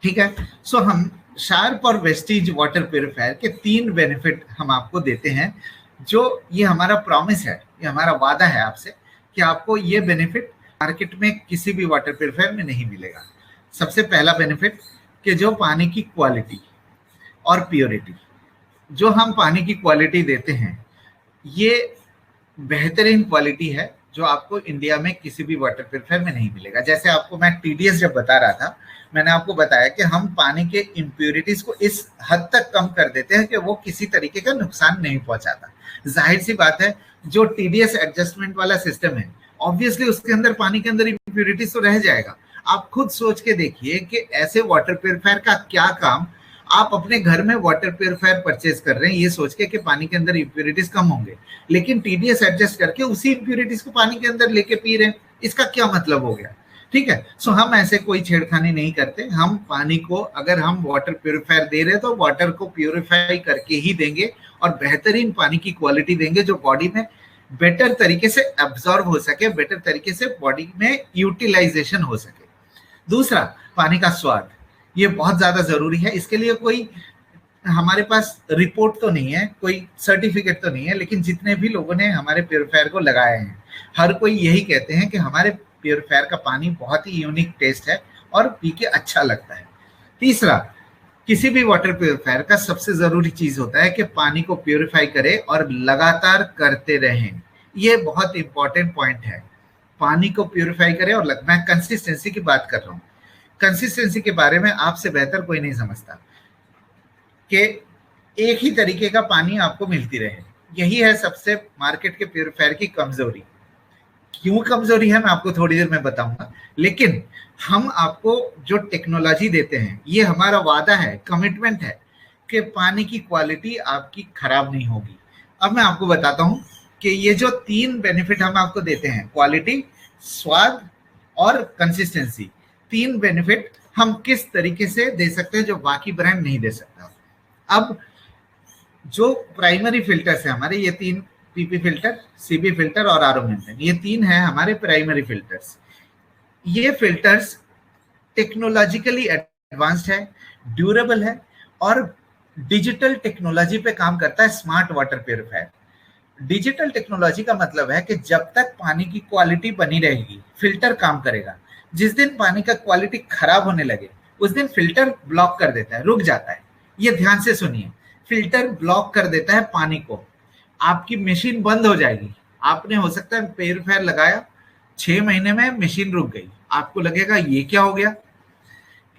ठीक है। सो हम शार्प और वेस्टीज वाटर प्यूरिफायर के 3 बेनिफिट हम आपको देते हैं, जो ये हमारा प्रॉमिस है, ये हमारा वादा है आपसे कि आपको ये बेनिफिट मार्केट में किसी भी वाटर प्यूरिफायर में नहीं मिलेगा। सबसे पहला बेनिफिट कि जो पानी की क्वालिटी और प्योरिटी, जो हम पानी की क्वालिटी देते हैं, ये बेहतरीन क्वालिटी है जो आपको इंडिया में किसी भी वाटर प्यूरिफायर में नहीं मिलेगा। जैसे आपको मैं टीडीएस जब बता रहा था, मैंने आपको बताया कि हम पानी के इम्प्योरिटीज को इस हद तक कम कर देते हैं कि वो किसी तरीके का नुकसान नहीं पहुंचाता। जाहिर सी बात है, जो टीडीएस एडजस्टमेंट वाला सिस्टम है, ऑब्वियसली उसके अंदर पानी के अंदर इम्प्योरिटीज तो रह जाएगा। आप खुद सोच के देखिए कि ऐसे वाटर प्यूरिफायर का क्या काम, आप अपने घर में वाटर प्यूरिफायर परचेज कर रहे हैं ये सोच के कि पानी के अंदर इम्प्योरिटीज कम होंगे, लेकिन टीडीएस एडजस्ट करके उसी इम्प्योरिटीज को पानी के अंदर लेके पी रहे हैं, इसका क्या मतलब हो गया? ठीक है। सो हम ऐसे कोई छेड़खानी नहीं करते। हम पानी को, अगर हम वाटर प्यूरिफायर दे रहे हैं तो वाटर को प्यूरिफाई करके ही देंगे और बेहतरीन पानी की क्वालिटी देंगे जो बॉडी में बेटर तरीके से एब्जॉर्ब हो सके, बेटर तरीके से बॉडी में यूटिलाइजेशन हो सके। दूसरा, पानी का स्वाद, ये बहुत ज्यादा जरूरी है। इसके लिए कोई हमारे पास रिपोर्ट तो नहीं है, कोई सर्टिफिकेट तो नहीं है, लेकिन जितने भी लोगों ने हमारे प्यूरिफायर को लगाए हैं, हर कोई यही कहते हैं कि हमारे प्यूरिफायर का पानी बहुत ही यूनिक टेस्ट है और पी के अच्छा लगता है। तीसरा, किसी भी वाटर प्यूरिफायर का सबसे जरूरी चीज होता है कि पानी को प्यूरिफाई करे और लगातार करते रहें। ये बहुत इंपॉर्टेंट पॉइंट है, पानी को प्यूरिफाई करे और मैं कंसिस्टेंसी की बात कर रहा हूँ। कंसिस्टेंसी के बारे में आपसे बेहतर कोई नहीं समझता कि एक ही तरीके का पानी आपको मिलती रहे। यही है सबसे मार्केट के प्यूरिफायर की कमजोरी। क्यों कमजोरी है मैं आपको थोड़ी देर में बताऊंगा, लेकिन हम आपको जो टेक्नोलॉजी देते हैं, ये हमारा वादा है, कमिटमेंट है कि पानी की क्वालिटी आपकी खराब नहीं होगी। अब मैं आपको बताता हूं कि ये जो 3 बेनिफिट हम आपको देते हैं, क्वालिटी, स्वाद और कंसिस्टेंसी, 3 बेनिफिट हम किस तरीके से दे सकते हैं जो बाकी ब्रांड नहीं दे सकता। अब जो प्राइमरी फिल्टर्स है हमारे, ये 3 पीपी फिल्टर, सीबी फिल्टर और आरओ मेम्ब्रेन, ये 3 है हमारे प्राइमरी फिल्टर्स। ये फिल्टर्स टेक्नोलॉजिकली एडवांस्ड है, ड्यूरेबल है और डिजिटल टेक्नोलॉजी पे काम करता है। Smart water purifier, digital technology का मतलब है कि जब तक पानी की क्वालिटी बनी रहेगी, फिल्टर काम करेगा। जिस दिन पानी का क्वालिटी खराब होने लगे, उस दिन फिल्टर ब्लॉक कर देता है, रुक जाता है। ये ध्यान से सुनिए, फिल्टर ब्लॉक कर देता है पानी को। आपकी मशीन बंद हो जाएगी। आपने हो सकता है प्यूरिफायर लगाया, 6 महीने में मशीन रुक गई, आपको लगेगा ये क्या हो गया।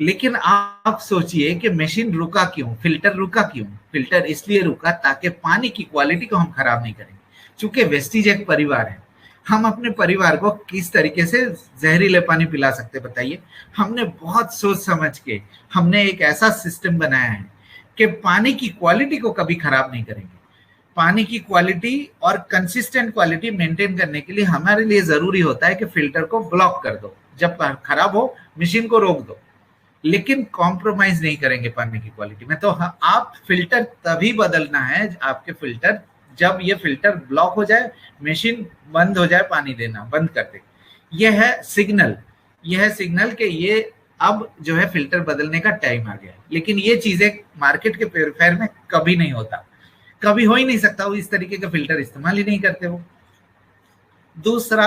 लेकिन आप सोचिए कि मशीन रुका क्यों, फिल्टर रुका क्यों? फिल्टर इसलिए रुका ताकि पानी की क्वालिटी को हम खराब नहीं करेंगे। चूंकि वेस्टीज एक परिवार है, हम अपने परिवार को किस तरीके से जहरीले पानी पिला सकते बताइए? हमने बहुत सोच समझ के हमने एक ऐसा सिस्टम बनाया है कि पानी की क्वालिटी को कभी खराब नहीं करेंगे। पानी की क्वालिटी और कंसिस्टेंट क्वालिटी मेंटेन करने के लिए हमारे लिए जरूरी होता है कि फिल्टर को ब्लॉक कर दो, जब खराब हो मशीन को रोक दो, लेकिन कॉम्प्रोमाइज नहीं करेंगे पानी की क्वालिटी में। तो आप फिल्टर तभी बदलना है, आपके फिल्टर जब ये फिल्टर ब्लॉक हो जाए, मशीन बंद हो जाए, पानी देना बंद कर दे। यह है सिग्नल, यह है सिग्नल कि ये अब जो है फिल्टर बदलने का टाइम आ गया है। लेकिन ये चीजें मार्केट के प्यूरिफायर में कभी नहीं होता, कभी हो ही नहीं सकता। वो इस तरीके का फिल्टर इस्तेमाल ही नहीं करते वो। दूसरा,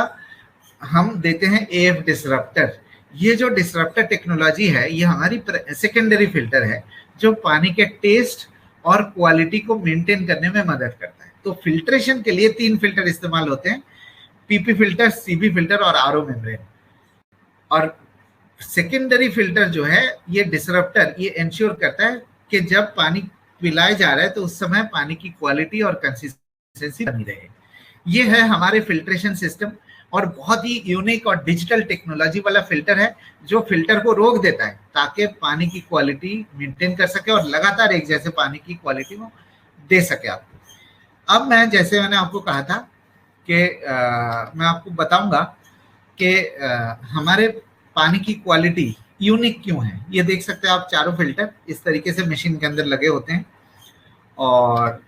हम देते हैं एएफ डिसरप्टर। ये जो डिसरप्टर टेक्नोलॉजी है, ये हमारी सेकेंडरी फिल्टर है जो पानी के टेस्ट और क्वालिटी को मेंटेन करने में मदद करता है। तो फिल्ट्रेशन के लिए 3 फिल्टर इस्तेमाल होते हैं, पीपी फिल्टर, सीबी फिल्टर और आरओ मेम्ब्रेन। और सेकेंडरी फिल्टर जो है, ये डिसरप्टर, ये इंश्योर करता है कि जब पानी पिलाया जा रहा है तो उस समय पानी की क्वालिटी और कंसिस्टेंसी बनी रहे। ये है हमारे फिल्ट्रेशन सिस्टम। और बहुत ही यूनिक और डिजिटल टेक्नोलॉजी वाला फिल्टर है जो फिल्टर को रोक देता है ताकि पानी की क्वालिटी मेंटेन कर सके और लगातार एक जैसे पानी की क्वालिटी वो दे सके आपको। अब मैं जैसे मैंने आपको कहा था कि मैं आपको बताऊंगा कि हमारे पानी की क्वालिटी यूनिक क्यों है। ये देख सकते हैं आप, चारों फिल्टर इस तरीके से मशीन के अंदर लगे होते हैं और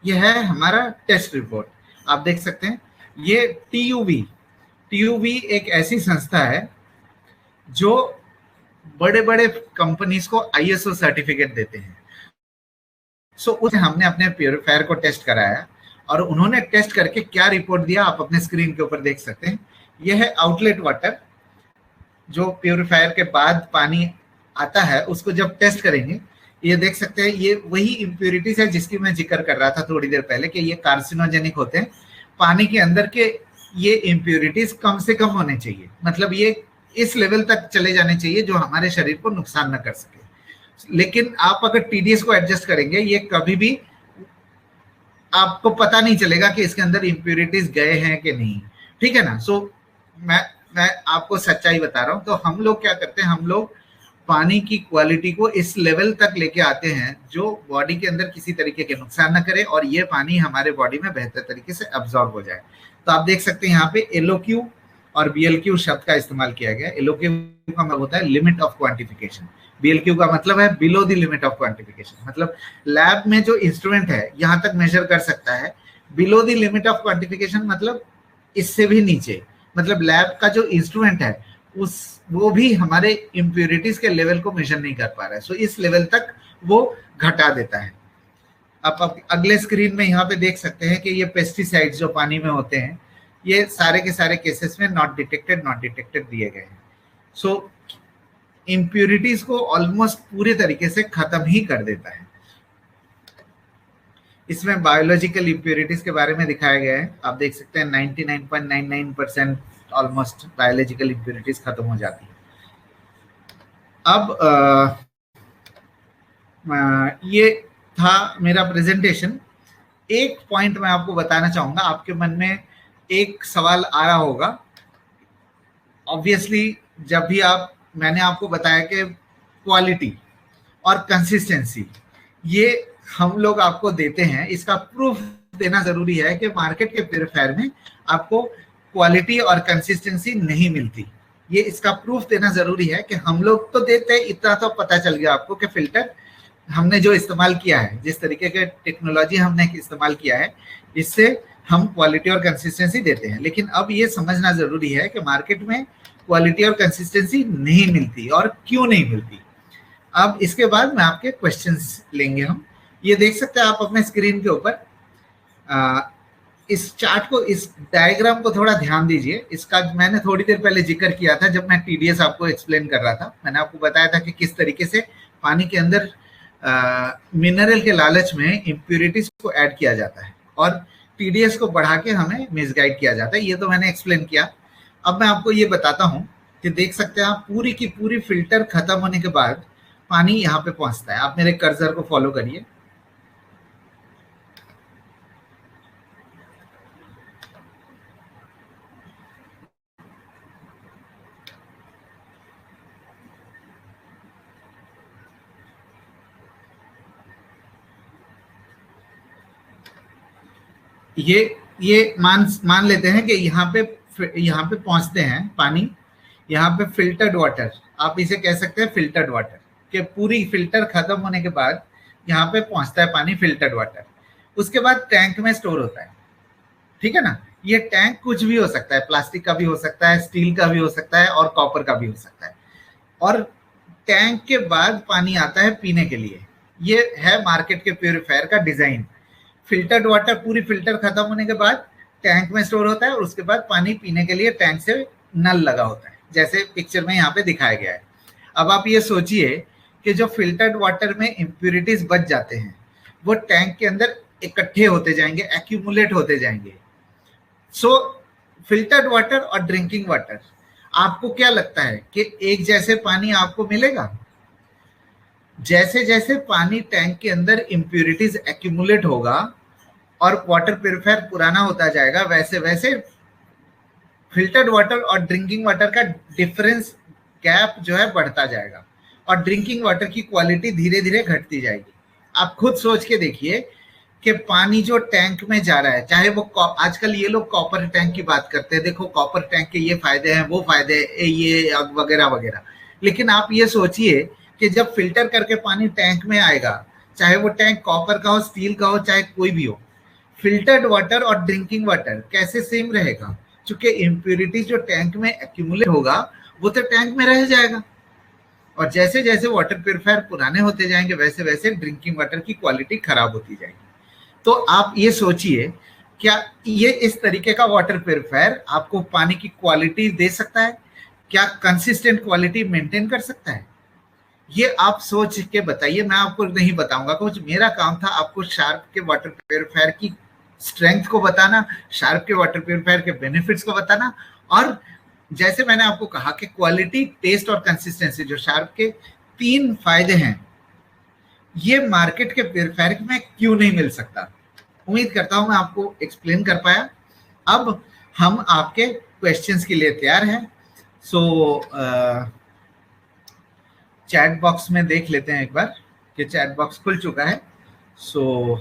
यह है हमारा टेस्ट रिपोर्ट। आप देख सकते हैं ये टीयूवी एक ऐसी संस्था है जो बड़े बड़े कंपनीज को आईएसओ सर्टिफिकेट देते हैं। सो उस हमने अपने प्यूरिफायर को टेस्ट कराया और उन्होंने टेस्ट करके क्या रिपोर्ट दिया आप अपने स्क्रीन के ऊपर देख सकते हैं। यह है आउटलेट वाटर, जो प्यूरिफायर के बाद पानी आता है उसको जब टेस्ट करेंगे, ये देख सकते हैं ये वही इम्प्यूरिटीज है जिसकी मैं जिक्र कर रहा था थोड़ी देर पहले कि ये कार्सिनोजेनिक होते हैं। पानी के अंदर के ये इम्प्यूरिटीज कम से कम होने चाहिए, मतलब ये इस लेवल तक चले जाने चाहिए जो हमारे शरीर को नुकसान न कर सके। लेकिन आप अगर टीडीएस को एडजस्ट करेंगे ये कभी भी आपको पता नहीं चलेगा कि इसके अंदर इम्प्यूरिटीज गए हैं कि नहीं, ठीक है ना। सो मैं आपको सच्चाई बता रहा हूं। तो हम लोग क्या करते हैं, हम लोग पानी की क्वालिटी को इस लेवल तक लेके आते हैं जो बॉडी के अंदर किसी तरीके के नुकसान ना करे और ये पानी हमारे बॉडी में बेहतर तरीके से अब्सॉर्ब हो जाए। तो आप देख सकते हैं यहाँ पे एलओक्यू और बीएलक्यू शब्द का इस्तेमाल किया गया। एलओक्यू का मतलब होता है लिमिट ऑफ क्वांटिफिकेशन, बीएलक्यू का मतलब है below the limit of quantification, मतलब लैब में जो इंस्ट्रूमेंट है यहाँ तक मेजर कर सकता है। Below the limit of quantification मतलब इससे भी नीचे, मतलब लैब का जो इंस्ट्रूमेंट है वो भी हमारे इम्प्यूरिटीज के लेवल को मेजर नहीं कर पा रहा है। सो इस लेवल तक वो घटा देता है। आप अगले स्क्रीन में यहाँ पे देख सकते हैं कि ये पेस्टिसाइड्स जो पानी में होते हैं ये सारे के सारे केसेस में नॉट डिटेक्टेड दिए गए हैं। सो इम्प्यूरिटीज को ऑलमोस्ट पूरे तरीके से खत्म ही कर देता है। इसमें बायोलॉजिकल इम्प्यूरिटीज के बारे में दिखाया गया है। आप देख सकते हैं 99.99% ऑलमोस्ट बायोलॉजिकल इम्प्यूरिटीज खत्म हो जाती है। अब ये था मेरा प्रेजेंटेशन। एक पॉइंट मैं आपको बताना चाहूंगा, आपके मन में एक सवाल आ रहा होगा। ऑब्वियसली जब भी मैंने आपको बताया कि क्वालिटी और कंसिस्टेंसी ये हम लोग आपको देते हैं, इसका प्रूफ देना जरूरी है कि मार्केट के प्यूरिफायर में आपको क्वालिटी और कंसिस्टेंसी नहीं मिलती। ये इसका प्रूफ देना जरूरी है कि हम लोग तो देते हैं, इतना तो पता चल गया आपको कि फिल्टर हमने जो इस्तेमाल किया है, जिस तरीके के टेक्नोलॉजी हमने इस्तेमाल किया है, इससे हम क्वालिटी और कंसिस्टेंसी देते हैं। लेकिन अब ये समझना जरूरी है कि मार्केट में क्वालिटी और कंसिस्टेंसी नहीं मिलती और क्यों नहीं मिलती। अब इसके बाद में आपके क्वेश्चंस लेंगे हम। ये देख सकते हैं आप अपने स्क्रीन के ऊपर, इस चार्ट को, इस डायग्राम को थोड़ा ध्यान दीजिए। इसका मैंने थोड़ी देर पहले जिक्र किया था जब मैं टीडीएस आपको एक्सप्लेन कर रहा था। मैंने आपको बताया था कि किस तरीके से पानी के अंदर मिनरल के लालच में इम्प्यूरिटीज को ऐड किया जाता है और टीडीएस को बढ़ा के हमें मिसगाइड किया जाता है। ये तो मैंने एक्सप्लेन किया। अब मैं आपको ये बताता हूँ कि देख सकते हैं आप, पूरी की पूरी फिल्टर खत्म होने के बाद पानी यहाँ पे पहुंचता है। आप मेरे कर्सर को फॉलो करिए। ये मान लेते हैं कि यहाँ पे पहुंचते हैं पानी, यहाँ पे फिल्टर्ड वाटर, आप इसे कह सकते हैं फिल्टर्ड वाटर, कि पूरी फिल्टर खत्म होने के बाद यहाँ पे पहुंचता है पानी फिल्टर्ड वाटर। उसके बाद टैंक में स्टोर होता है, ठीक है ना। ये टैंक कुछ भी हो सकता है, प्लास्टिक का भी हो सकता है, स्टील का भी हो सकता है और कॉपर का भी हो सकता है। और टैंक के बाद पानी आता है पीने के लिए। ये है मार्केट के प्यूरिफायर का डिजाइन। फिल्टर्ड वाटर पूरी फिल्टर खत्म होने के बाद टैंक में स्टोर होता है और उसके बाद पानी पीने के लिए टैंक से नल लगा होता है, जैसे पिक्चर में यहाँ पे दिखाया गया है। अब आप ये सोचिए कि जो फिल्टर्ड वाटर में इम्प्यूरिटीज बच जाते हैं वो टैंक के अंदर इकट्ठे होते जाएंगे, एक्यूमुलेट होते जाएंगे। सो फिल्टर्ड वाटर और ड्रिंकिंग वाटर, आपको क्या लगता है कि एक जैसे पानी आपको मिलेगा? जैसे जैसे पानी टैंक के अंदर इम्प्यूरिटीज एक्यूमुलेट होगा और वाटर प्यूरिफायर पुराना होता जाएगा, वैसे वैसे फिल्टर्ड वाटर और ड्रिंकिंग वाटर का डिफरेंस गैप जो है बढ़ता जाएगा और ड्रिंकिंग वाटर की क्वालिटी धीरे धीरे घटती जाएगी। आप खुद सोच के देखिए कि पानी जो टैंक में जा रहा है, चाहे वो आजकल ये लोग कॉपर टैंक की बात करते हैं, देखो कॉपर टैंक के ये फायदे हैं, वो फायदे ये वगैरह वगैरह, लेकिन आप ये सोचिए कि जब फिल्टर करके पानी टैंक में आएगा, चाहे वो टैंक कॉपर का हो, स्टील का हो, चाहे कोई भी हो, फिल्टर्ड वाटर और ड्रिंकिंग वाटर कैसे सेम रहेगा? क्योंकि इम्प्यूरिटी जो टैंक में एक्यूमुलेट होगा वो तो टैंक में रह जाएगा, और जैसे जैसे वाटर प्यूरिफायर पुराने होते जाएंगे वैसे वैसे ड्रिंकिंग वाटर की क्वालिटी खराब होती जाएगी। तो आप ये सोचिए, क्या ये इस तरीके का वाटर प्यूरिफायर आपको पानी की क्वालिटी दे सकता है? क्या कंसिस्टेंट क्वालिटी मेंटेन कर सकता है? ये आप सोच के बताइए, मैं आपको नहीं बताऊंगा कुछ। मेरा काम था आपको शार्प के वाटर प्यूरिफायर की स्ट्रेंथ को बताना, शार्प के वाटर प्यूरिफायर के बेनिफिट्स को बताना, और जैसे मैंने आपको कहा कि क्वालिटी, टेस्ट और कंसिस्टेंसी जो शार्प के 3 फायदे हैं, ये मार्केट के प्यूरिफायर में क्यों नहीं मिल सकता। उम्मीद करता हूं मैं आपको एक्सप्लेन कर पाया। अब हम आपके क्वेश्चंस के लिए तैयार हैं। सो चैट बॉक्स में देख लेते हैं एक बार कि चैट बॉक्स खुल चुका है। So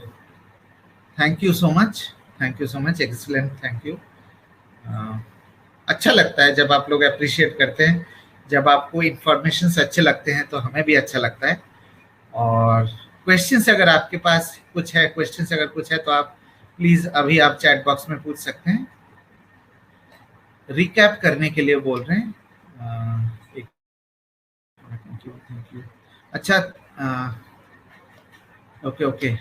thank you so much, thank you so much, excellent, thank you. अच्छा लगता है जब आप लोग अप्रिशिएट करते हैं, जब आपको इंफॉर्मेशन अच्छे लगते हैं तो हमें भी अच्छा लगता है। और क्वेश्चंस अगर आपके पास कुछ है, क्वेश्चंस अगर कुछ है तो आप प्लीज अभी आप चैट बॉक्स में पूछ सकते हैं। रिकैप करने के लिए बोल रहे हैं। Thank you. अच्छा, ओके।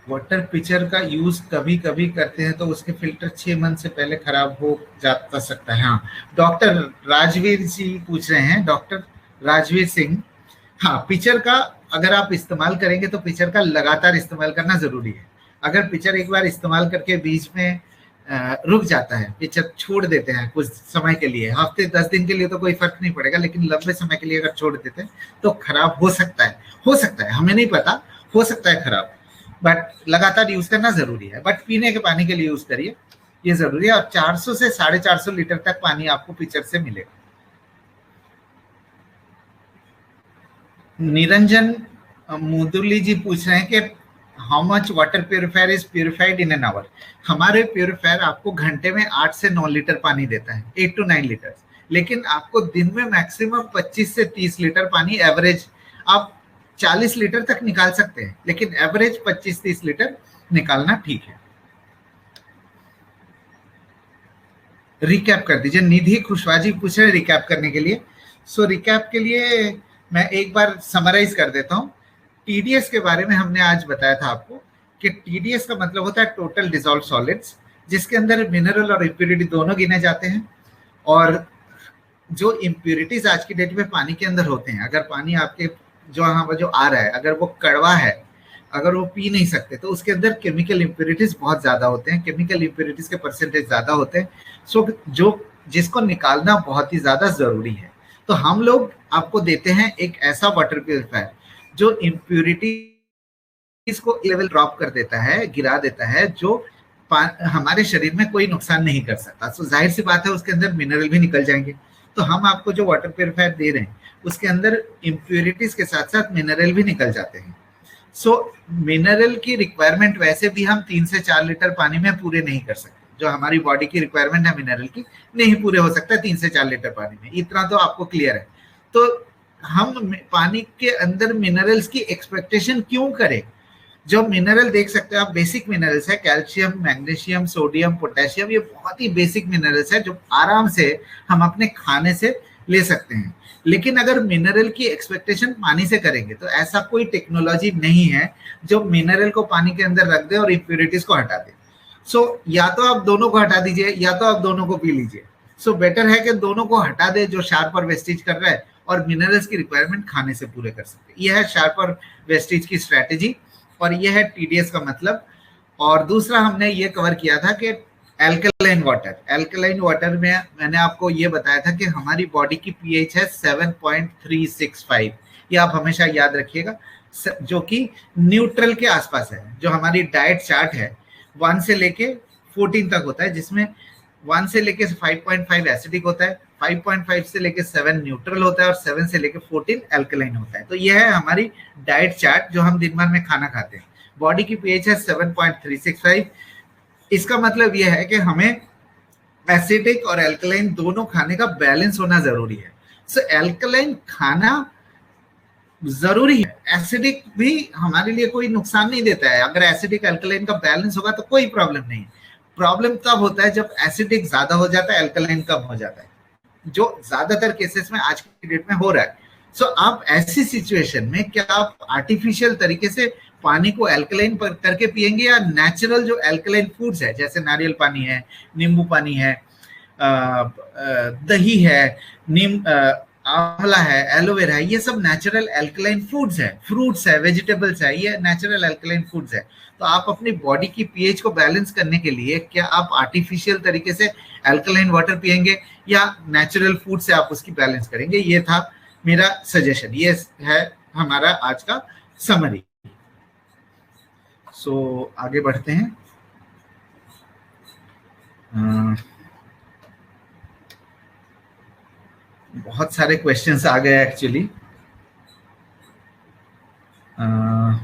वाटर पिचर का यूज कभी कभी करते हैं तो उसके फिल्टर 6 मंथ से पहले खराब हो जा सकता है। हाँ, डॉक्टर राजवीर जी पूछ रहे हैं, डॉक्टर राजवीर सिंह। हाँ, पिचर का अगर आप इस्तेमाल करेंगे तो पिचर का लगातार इस्तेमाल करना जरूरी है। अगर पिचर एक बार इस्तेमाल करके बीच में रुक जाता है, पिचर छोड़ देते हैं कुछ समय के लिए, हफ्ते 10 दिन के लिए तो कोई फर्क नहीं पड़ेगा, लेकिन लंबे समय के लिए अगर छोड़ देते हैं तो खराब हो सकता है, हमें नहीं पता, हो सकता है खराब, बट लगातार यूज करना जरूरी है। बट पीने के पानी के लिए यूज करिए, ये जरूरी है। और 400 से 450 लीटर तक पानी आपको पिचर से मिलेगा। निरंजन मुदुली जी पूछ रहे हैं कि how much water purifier is purified in an hour. हमारे प्यूरिफायर आपको घंटे में 8 से 9 लीटर पानी देता है, 8 to 9 लीटर, लेकिन आपको दिन में मैक्सिमम 25 से 30 लीटर पानी एवरेज, आप 40 लीटर तक निकाल सकते हैं, लेकिन एवरेज 25-30 लीटर निकालना ठीक है। रिकैप कर दीजिए। निधि खुशवाहा जी पूछ रहे रिकैप करने के लिए। सो रिकैप के लिए मैं एक बार समराइज कर देता हूँ। टीडीएस के बारे में हमने आज बताया था आपको कि टीडीएस का मतलब होता है टोटल डिसॉल्व सॉलिड्स, जिसके अंदर मिनरल और इम्प्यूरिटी दोनों गिने जाते हैं। और जो इम्प्यूरिटीज आज की डेट में पानी के अंदर होते हैं, अगर पानी आपके जो यहाँ पर जो आ रहा है अगर वो कड़वा है, अगर वो पी नहीं सकते, तो उसके अंदर केमिकल इम्प्यूरिटीज बहुत ज्यादा होते हैं, केमिकल इम्प्यूरिटीज के परसेंटेज ज्यादा होते हैं। सो जो जिसको निकालना बहुत ही ज्यादा जरूरी है। तो हम लोग आपको देते हैं एक ऐसा वाटर प्यूरिफायर जो इम्प्यूरिटीज को लेवल ड्रॉप कर देता है, गिरा देता है, जो हमारे शरीर में कोई नुकसान नहीं कर सकता। सो जाहिर सी बात है उसके अंदर मिनरल भी निकल जाएंगे। तो हम आपको जो वाटर प्यूरिफायर दे रहे हैं उसके अंदर इम्प्यूरिटीज के साथ साथ मिनरल भी निकल जाते हैं। सो मिनरल की रिक्वायरमेंट वैसे भी हम 3 से 4 लीटर पानी में पूरे नहीं कर सकते। जो हमारी बॉडी की रिक्वायरमेंट है मिनरल की, नहीं पूरे हो सकता 3 से 4 लीटर पानी में, इतना तो आपको क्लियर है। तो हम पानी के अंदर मिनरल्स की एक्सपेक्टेशन क्यों करें? जो मिनरल देख सकते हो आप, बेसिक मिनरल्स है, कैल्शियम, मैग्नीशियम, सोडियम, पोटेशियम, ये बहुत ही बेसिक मिनरल्स है जो आराम से हम अपने खाने से ले सकते हैं। लेकिन अगर मिनरल की एक्सपेक्टेशन पानी से करेंगे तो ऐसा कोई टेक्नोलॉजी नहीं है जो मिनरल को पानी के अंदर रख दे और इम्प्यूरिटीज को हटा दे। सो या तो आप दोनों को हटा दीजिए या तो आप दोनों को पी लीजिए। सो बेटर है कि दोनों को हटा दे जो शार्प और वेस्टेज कर रहा है, और मिनरल्स की रिक्वायरमेंट खाने से पूरे कर सकते हैं। यह है शार्प और वेस्टेज की स्ट्रैटेजी, और यह है टीडीएस का मतलब। और दूसरा हमने ये कवर किया था कि एल्कलाइन वाटर में मैंने आपको ये बताया था कि हमारी बॉडी की पीएच है 7.365। ये आप हमेशा याद रखिएगा, जो कि न्यूट्रल के आसपास है। जो हमारी डाइट चार्ट है 1 से लेके 14 तक होता है, जिसमें 1 से लेके 5.5 एसिडिक होता है, 5.5 से लेके 7 न्यूट्रल होता है और 7 से लेके 14 एल्कलाइन होता है। तो यह है हमारी डाइट चार्ट जो हम दिन भर में खाना खाते हैं। बॉडी की पीएच है 7.365। इसका मतलब यह है कि हमें एसिडिक और एल्कलाइन दोनों खाने का बैलेंस होना जरूरी है। सो एल्कलाइन खाना जरूरी है, एसिडिक भी हमारे लिए कोई नुकसान नहीं देता है। अगर एसिडिक एल्कलाइन का बैलेंस होगा तो कोई प्रॉब्लम नहीं। प्रॉब्लम तब होता है जब एसिडिक ज्यादा हो जाता है, एल्कलाइन कम हो जाता है, जो ज्यादातर केसेस में आज की डेट में हो रहा है। सो आप ऐसी सिचुएशन में क्या आप आर्टिफिशियल तरीके से पानी को एल्कलाइन करके पिएंगे, या नेचुरल जो एल्कलाइन फूड्स है जैसे नारियल पानी है, नींबू पानी है, दही है, आंवला है, एलोवेरा है, ये सब नेचुरल एल्कलाइन फूड्स है, फ्रूट्स है, वेजिटेबल्स है, ये नेचुरल एल्कलाइन फूड्स है। तो आप अपनी बॉडी की पीएच को बैलेंस करने के लिए क्या आप आर्टिफिशियल तरीके से एल्कलाइन वाटर पिएंगे या नेचुरल फूड से आप उसकी बैलेंस करेंगे? ये था मेरा सजेशन, ये है हमारा आज का समरी। सो आगे बढ़ते हैं। बहुत सारे क्वेश्चंस आ गए एक्चुअली।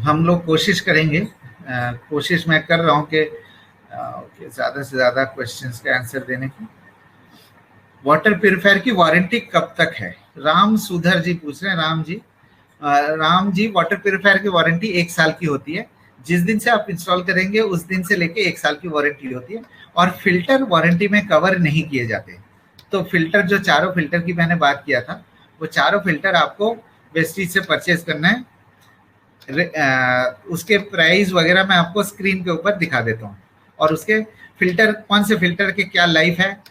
हम लोग कोशिश करेंगे, कोशिश मैं कर रहा हूं कि ज्यादा से ज्यादा क्वेश्चंस के आंसर देने की। वाटर प्यूरिफायर की वारंटी कब तक है? राम सुधर जी पूछ रहे हैं। राम जी वाटर प्यूरिफायर की वारंटी 1 साल की होती है। जिस दिन से आप इंस्टॉल करेंगे उस दिन से लेके 1 साल की वारंटी होती है। और फिल्टर वारंटी में कवर नहीं किए जाते। तो फिल्टर, जो चारों फिल्टर की मैंने बात किया था, वो चारों फिल्टर आपको वेस्टीज से परचेज करना है। उसके प्राइस वगैरह मैं आपको स्क्रीन के ऊपर दिखा देता हूँ। और उसके फिल्टर, कौन से फिल्टर के क्या लाइफ है,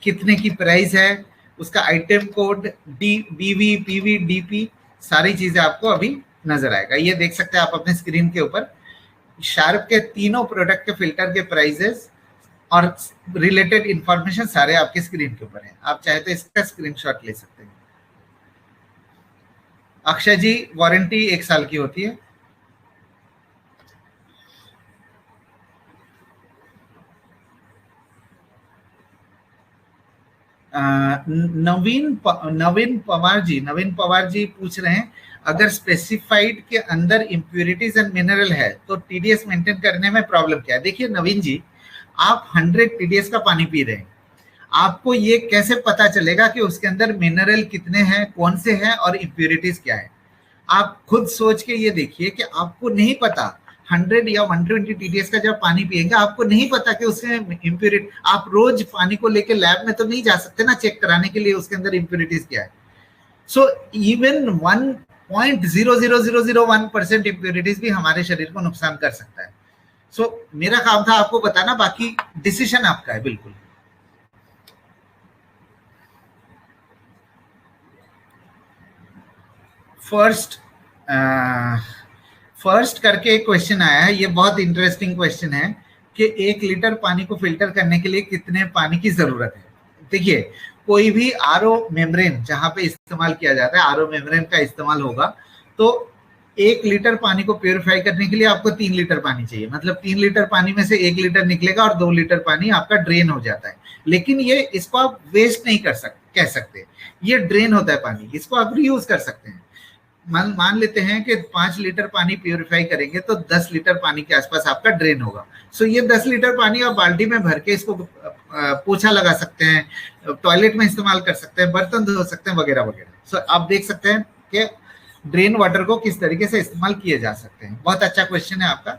कितने की प्राइस है, उसका item code, BV, PV, DP, सारी चीजें आपको अभी नजर आएगा। ये देख सकते हैं आप अपने स्क्रीन के ऊपर। शार्प के तीनों प्रोडक्ट के फिल्टर के प्राइसेस और रिलेटेड इंफॉर्मेशन सारे आपके स्क्रीन के ऊपर है। आप चाहे तो इसका स्क्रीनशॉट ले सकते हैं। अक्षय जी, वारंटी 1 साल की होती है। नवीन पवार जी पूछ रहे हैं, अगर स्पेसिफाइड के अंदर इंप्यूरिटीज एंड मिनरल है तो TDS मेंटेन करने में प्रॉब्लम क्या है? देखिए नवीन जी, आप 100 TDS का पानी पी रहे हैं, आपको ये कैसे पता चलेगा कि उसके अंदर मिनरल कितने हैं, कौन से हैं और इंप्यूरिटीज क्या है? आप खुद सोच के ये देखिए कि आपको नहीं पता 100 या 120 TDS का जब पानी पिएंगे आपको नहीं पता कि उसमें इंप्यूरिटी। आप रोज पानी को लेके लैब में तो नहीं जा सकते ना चेक कराने के लिए उसके अंदर इंप्यूरिटीज क्या है। सो इवन 1.00001% इंप्यूरिटीज भी हमारे शरीर को नुकसान कर सकता है। सो मेरा काम था आपको बताना, बाकी डिसीजन आपका है बिल्कुल। फर्स्ट करके एक क्वेश्चन आया है, ये बहुत इंटरेस्टिंग क्वेश्चन है कि 1 लीटर पानी को फिल्टर करने के लिए कितने पानी की जरूरत है। देखिए, कोई भी आरओ मेम्ब्रेन जहां पे इस्तेमाल किया जाता है, आरओ मेम्ब्रेन का इस्तेमाल होगा, तो 1 लीटर पानी को प्योरीफाई करने के लिए आपको 3 लीटर पानी चाहिए। मतलब 3 लीटर पानी में से 1 लीटर निकलेगा और 2 लीटर पानी आपका ड्रेन हो जाता है। लेकिन ये, इसको आप वेस्ट नहीं कह सकते, ये ड्रेन होता है पानी, इसको आप रीयूज कर सकते हैं। मान लेते हैं कि 5 लीटर पानी प्यूरिफाई करेंगे तो 10 लीटर पानी के आसपास आपका ड्रेन होगा। सो ये 10 लीटर पानी आप बाल्टी में भर के इसको पोछा लगा सकते हैं, टॉयलेट में इस्तेमाल कर सकते हैं, बर्तन धो सकते हैं, वगैरह वगैरह। सो आप देख सकते हैं कि ड्रेन वाटर को किस तरीके से इस्तेमाल किए जा सकते हैं। बहुत अच्छा क्वेश्चन है आपका।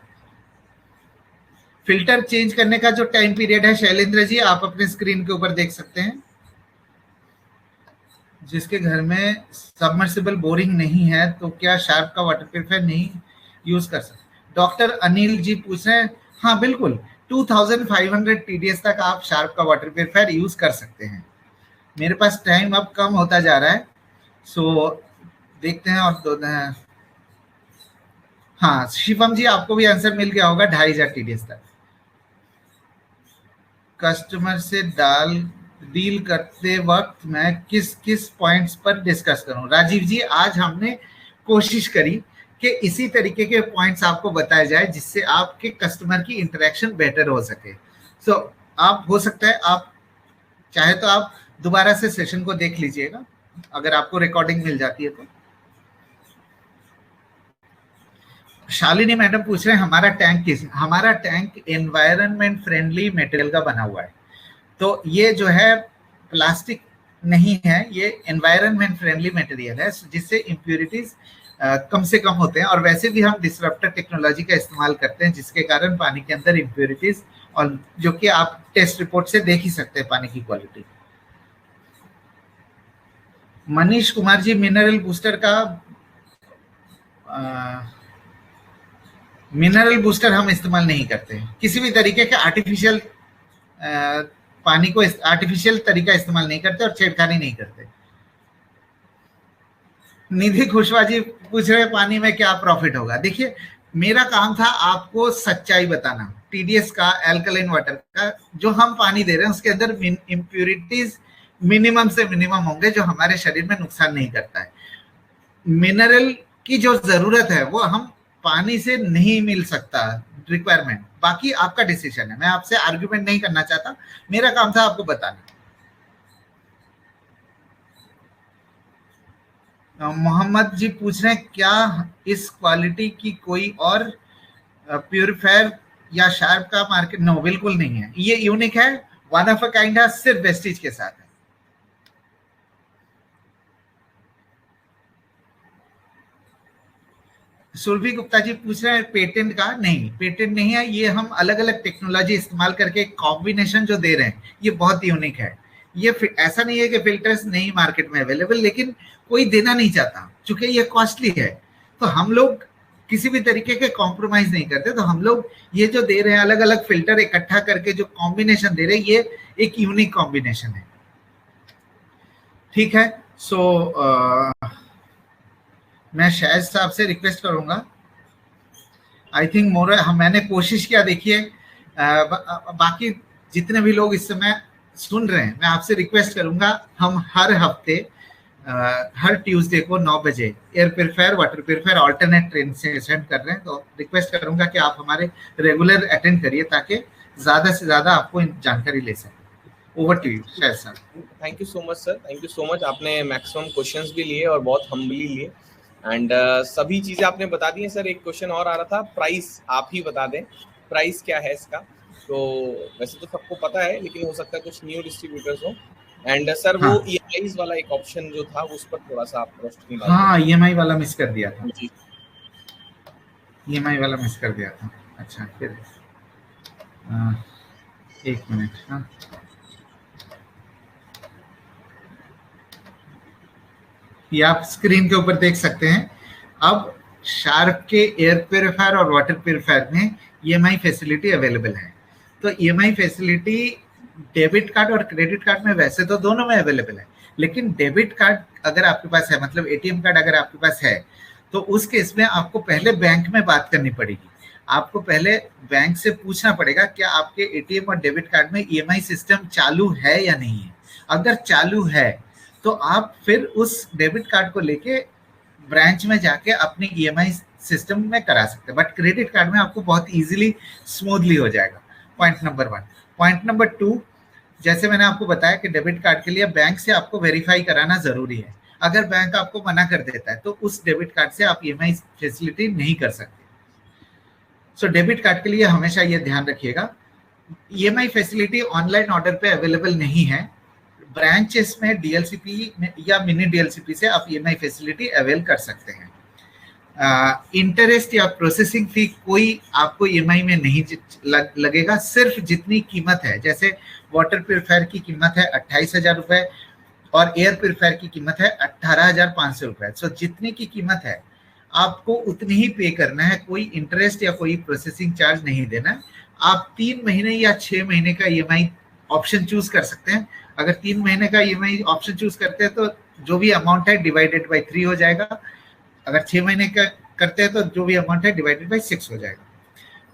फिल्टर चेंज करने का जो टाइम पीरियड है, शैलेंद्र जी आप अपने स्क्रीन के ऊपर देख सकते हैं। जिसके घर में सबमर्सिबल बोरिंग नहीं है तो क्या शार्प का वाटर प्यूरिफायर नहीं यूज कर सकते? डॉक्टर अनिल जी पूछ रहे हैं, हाँ बिल्कुल, 2500 TDS तक आप शार्प का वाटर प्यूरिफायर यूज कर सकते हैं। मेरे पास टाइम अब कम होता जा रहा है, सो देखते हैं। और हाँ शिवम जी, आपको भी आंसर मिल गया होगा, 2500 TDS तक। कस्टमर से डील करते वक्त मैं किस किस पॉइंट्स पर डिस्कस करूं? राजीव जी, आज हमने कोशिश करी कि इसी तरीके के पॉइंट्स आपको बताए जाए जिससे आपके कस्टमर की इंटरेक्शन बेटर हो सके। सो आप हो सकता है आप चाहे तो आप दोबारा से सेशन को देख लीजिएगा अगर आपको रिकॉर्डिंग मिल जाती है तो। शालिनी मैडम पूछ रहे हैं हमारा टैंक एनवायरनमेंट फ्रेंडली मटेरियल का बना हुआ है। तो ये जो है प्लास्टिक नहीं है, ये एनवायरनमेंट फ्रेंडली मटेरियल है जिससे इम्प्यूरिटीज कम से कम होते हैं। और वैसे भी हम डिसरप्टर टेक्नोलॉजी का इस्तेमाल करते हैं जिसके कारण पानी के अंदर इम्प्यूरिटीज, और जो कि आप टेस्ट रिपोर्ट से देख ही सकते हैं पानी की quality. Manish Kumar ji, mineral booster हम इस्तेमाल नहीं करते हैं। किसी भी तरीके के आर्टिफिशियल पानी को आर्टिफिशियल तरीका इस्तेमाल नहीं करते और छेड़खानी नहीं करते। निधि खुशवा जी पूछ रहे पानी में क्या प्रॉफिट होगा। देखिए, मेरा काम था आपको सच्चाई बताना, टीडीएस का, एल्कलाइन वाटर का, जो हम पानी दे रहे हैं उसके अंदर इम्प्यूरिटीज मिनिमम से मिनिमम होंगे जो हमारे शरीर में नुकसान नहीं करता है। मिनरल की जो जरूरत है वो हम पानी से नहीं मिल सकता रिक्वायरमेंट, बाकी आपका डिसीजन है। मैं आपसे आर्ग्यूमेंट नहीं करना चाहता, मेरा काम था आपको बताना। मोहम्मद जी पूछ रहे हैं क्या इस क्वालिटी की कोई और प्यूरिफायर या शार्प का मार्केट? नो, बिल्कुल नहीं है, ये यूनिक है, वन ऑफ अ काइंड है, सिर्फ वेस्टीज के साथ है। सुरभि गुप्ता जी पूछ रहे हैं पेटेंट का? नहीं, पेटेंट नहीं है, ये हम अलग अलग टेक्नोलॉजी इस्तेमाल करके कॉम्बिनेशन जो दे रहे हैं ये बहुत यूनिक है। ये ऐसा नहीं है कि फिल्टर्स नहीं मार्केट में अवेलेबल, लेकिन कोई देना नहीं चाहता क्योंकि ये कॉस्टली है। तो हम लोग किसी भी तरीके के कॉम्प्रोमाइज नहीं करते, तो हम लोग ये जो दे रहे हैं अलग अलग फिल्टर इकट्ठा करके जो कॉम्बिनेशन दे रहे हैं ये एक यूनिक कॉम्बिनेशन है। ठीक है, सो मैं शायद साहब से रिक्वेस्ट करूंगा, आई थिंक मोर मैंने कोशिश किया। देखिए बाकी जितने भी लोग इस समय सुन रहे हैं, मैं आपसे रिक्वेस्ट करूंगा, हम हर हफ्ते हर ट्यूसडे को 9 बजे air purifier water purifier alternate train से सेंड कर रहे हैं। तो रिक्वेस्ट करूंगा कि आप हमारे रेगुलर अटेंड करिए ताकि ज्यादा से ज्यादा आपको जानकारी ले सकें। ओवर टू यू शायद sir. Thank you so much sir, thank you so much. आपने मैक्सिमम क्वेश्चंस भी लिए और बहुत हम्बली लिए एंड सभी चीजें आपने बता दी हैं। सर एक क्वेश्चन और आ रहा था, प्राइस आप ही बता दें, प्राइस क्या है इसका? तो वैसे तो सबको पता है लेकिन हो सकता है कुछ न्यू डिस्ट्रीब्यूटर्स हो। एंड सर वो ईएमआई वाला एक ऑप्शन जो था उस पर थोड़ा सा आप रोशनी डालें। हाँ, ईएमआई वाला मिस कर दिया था जी, ईएमआई वाला मिस कर दिया था। अच्छा, फिर एक मिनट। हाँ, ये आप स्क्रीन के ऊपर देख सकते हैं। अब शार्प के एयर प्योरीफायर और वाटर प्योरीफायर में ईएमआई फैसिलिटी अवेलेबल है। तो ईएमआई फैसिलिटी डेबिट कार्ड और क्रेडिट कार्ड में वैसे तो दोनों में अवेलेबल है, लेकिन डेबिट कार्ड अगर आपके पास है, मतलब एटीएम कार्ड अगर आपके पास है, तो उस केस में आपको पहले बैंक में बात करनी पड़ेगी। आपको पहले बैंक से पूछना पड़ेगा क्या आपके एटीएम और डेबिट कार्ड में ईएमआई सिस्टम चालू है या नहीं है। अगर चालू है तो आप फिर उस डेबिट कार्ड को लेके ब्रांच में जाके अपनी ईएमआई सिस्टम में करा सकते हैं, बट क्रेडिट कार्ड में आपको बहुत इजीली स्मूथली हो जाएगा। Point number 1। पॉइंट नंबर 2, जैसे मैंने आपको बताया कि डेबिट कार्ड के लिए बैंक से आपको वेरीफाई कराना जरूरी है। अगर बैंक आपको मना कर देता है तो उस डेबिट कार्ड से आप ईएमआई फैसिलिटी नहीं कर सकते। सो डेबिट कार्ड के लिए हमेशा ये ध्यान रखिएगा, ईएमआई फैसिलिटी ऑनलाइन ऑर्डर पे अवेलेबल नहीं है। ब्रांचेस में डीएलसीपी या मिनी डीएलसीपी से आप ईएमआई फैसिलिटी अवेल कर सकते हैं। इंटरेस्ट या प्रोसेसिंग फी कोई आपको ईएमआई में नहीं लगेगा, सिर्फ जितनी कीमत है। जैसे वाटर प्योरीफायर की कीमत है 28,000 रुपए और एयर प्योरीफायर की कीमत है 18,500 रुपए। सो जितनी की कीमत है आपको उतनी ही पे करना है, कोई इंटरेस्ट या कोई प्रोसेसिंग चार्ज नहीं देना। आप 3 महीने या 6 महीने का ईएमआई ऑप्शन चूज कर सकते हैं। अगर 3 महीने का ईएमआई ऑप्शन चूज करते हैं तो जो भी अमाउंट है डिवाइडेड बाय 3 हो जाएगा। अगर 6 महीने का करते हैं तो जो भी अमाउंट है डिवाइडेड बाय 6 हो जाएगा।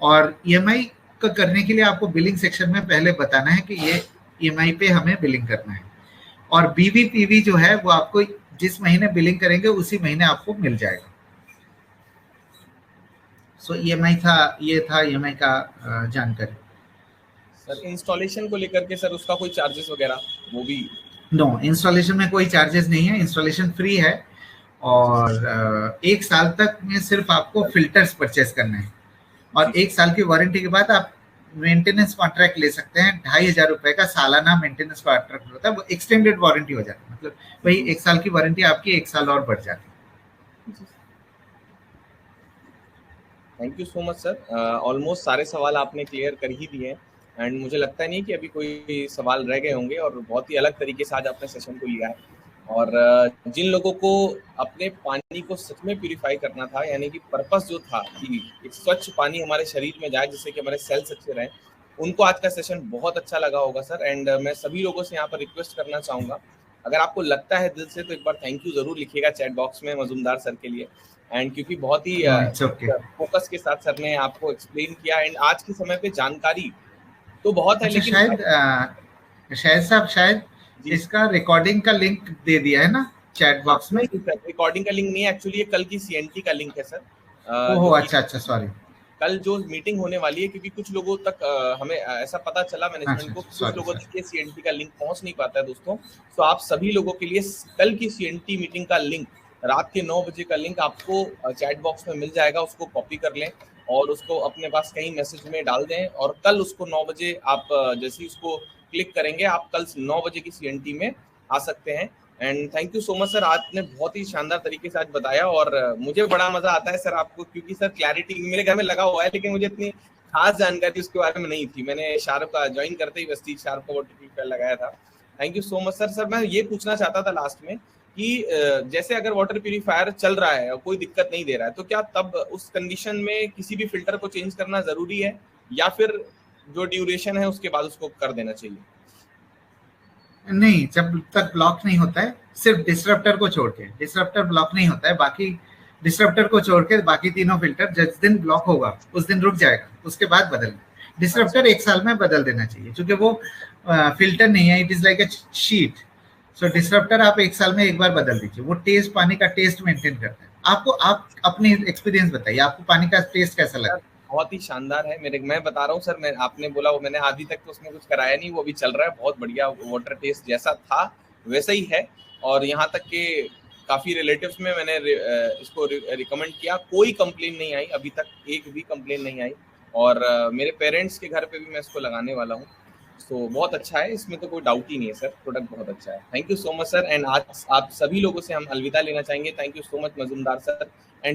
और ईएमआई का करने के लिए आपको बिलिंग सेक्शन में पहले बताना है कि ये ईएमआई पे हमें बिलिंग करना है, और बीवीपीवी जो है वो आपको जिस महीने बिलिंग करेंगे उसी महीने आपको मिल जाएगा। सो EMI था, ये था EMI का जानकारी। सर इंस्टॉलेशन को लेकर के सर उसका कोई चार्जेस वगैरह वो भी? नो, इंस्टॉलेशन में कोई चार्जेस नहीं है, इंस्टॉलेशन फ्री है। और 1 साल तक में सिर्फ आपको फिल्टर्स परचेस करना है, और 1 साल की वारंटी के बाद आप मेंटेनेंस कॉन्ट्रैक्ट ले सकते हैं। 2,500 का सालाना मेंटेनेंस कॉन्ट्रैक्ट होता है, वो एक्सटेंडेड वारंटी हो जाती है, मतलब वही 1 साल की वारंटी आपकी 1 साल और बढ़ जाती है। Thank you so much sir, almost सारे सवाल आपने क्लियर कर ही दिए हैं, एंड मुझे लगता नहीं कि अभी कोई सवाल रह गए होंगे, और बहुत ही अलग तरीके से आज आपने सेशन को लिया है। और जिन लोगों को अपने पानी को सच में प्यूरिफाई करना था, यानी कि पर्पस जो था कि एक स्वच्छ पानी हमारे शरीर में जाए जिससे कि हमारे सेल्स अच्छे रहें, उनको आज का सेशन बहुत अच्छा लगा होगा सर। एंड मैं सभी लोगों से यहाँ पर रिक्वेस्ट करना चाहूँगा, अगर आपको लगता है दिल से तो एक बार थैंक यू जरूर लिखिएगा चैट बॉक्स में मजूमदार सर के लिए। एंड क्योंकि बहुत ही इट्स ओके। फोकस के साथ सर ने आपको एक्सप्लेन किया, एंड आज के समय पे जानकारी तो बहुत है, अच्छा, लेकिन शायद साहब, शायद जी इसका रिकॉर्डिंग का लिंक दे दिया है ना चैट बॉक्स में? नहीं सर, रिकॉर्डिंग का लिंक नहीं है एक्चुअली, ये कल की CNT का लिंक है सर। ओहो, जो कि अच्छा अच्छा, सॉरी। कल जो मीटिंग होने वाली है, क्योंकि कुछ लोगों तक हमें ऐसा पता चला मैनेजमेंट अच्छा को, अच्छा, कुछ सॉरी लोगों सॉरी। तक ये CNT का लिंक पहुंच नहीं पाता है दोस्तों। तो आप सभी लोगों के लिए कल की CNT मीटिंग का लिंक, रात के 9 बजे का लिंक आपको चैट बॉक्स में मिल जाएगा, उसको कॉपी कर लें और उसको अपने पास कहीं मैसेज में डाल दें, और कल उसको 9 बजे आप जैसे ही उसको क्लिक करेंगे, आप कल 9 बजे की CNT में आ सकते हैं। And thank you so much sir, आपने बहुत ही शानदार तरीके से आज बताया, और मुझे बड़ा मजा आता है सर आपको, क्योंकि सर क्लैरिटी मेरे घर में लगा हुआ है, लेकिन मुझे इतनी खास जानकारी उसके बारे में नहीं थी। मैंने शार्प का ज्वाइन करते ही वेस्टीज शार्प का वो टिपिकल लगाया था। Thank you so much sir. Sir मैं ये पूछना चाहता था लास्ट में कि जैसे अगर वाटर प्यूरिफायर चल रहा है, कोई दिक्कत नहीं दे रहा है, तो क्या तब उस कंडीशन में किसी भी फिल्टर को चेंज करना जरूरी है, या फिर जो ड्यूरेशन है उसके बाद उसको कर देना चाहिए? नहीं, जब तक ब्लॉक नहीं होता है, सिर्फ डिसरप्टर को छोड़ के, डिसरप्टर ब्लॉक नहीं होता है, बाकी डिसरप्टर को छोड़ के बाकी तीनों फिल्टर जिस दिन ब्लॉक होगा उस दिन रुक जाएगा, उसके बाद बदलना। डिसरप्टर 1 साल में बदल देना चाहिए, क्योंकि वो फिल्टर नहीं है, it is like a sheet. So disruptor आप 1 साल में एक बार बदल दीजिए, वो टेस्ट, पानी का टेस्ट मेंटेन करता है। आपको, आप अपनी एक्सपीरियंस बताइए, आपको पानी का टेस्ट कैसा लगा? बहुत ही शानदार है, मैं बता रहा हूँ सर, मैं आपने बोला वो मैंने आधी तक तो उसमें कुछ कराया नहीं, वो अभी चल रहा है, बहुत बढ़िया। वाटर टेस्ट जैसा था वैसा ही है, और यहाँ तक के काफी रिलेटिव्स में मैंने इसको रिकमेंड किया, कोई कंप्लेन नहीं आई अभी तक, एक भी कंप्लेन नहीं आई। और मेरे पेरेंट्स के घर पे भी मैं इसको लगाने वाला हूँ। तो बहुत अच्छा है, इसमें तो कोई डाउट ही नहीं है सर, प्रोडक्ट बहुत अच्छा है। Thank you so much sir. And आज आप सभी लोगों से हम अलविदा लेना चाहेंगे। Thank you so much Majumdar sir. And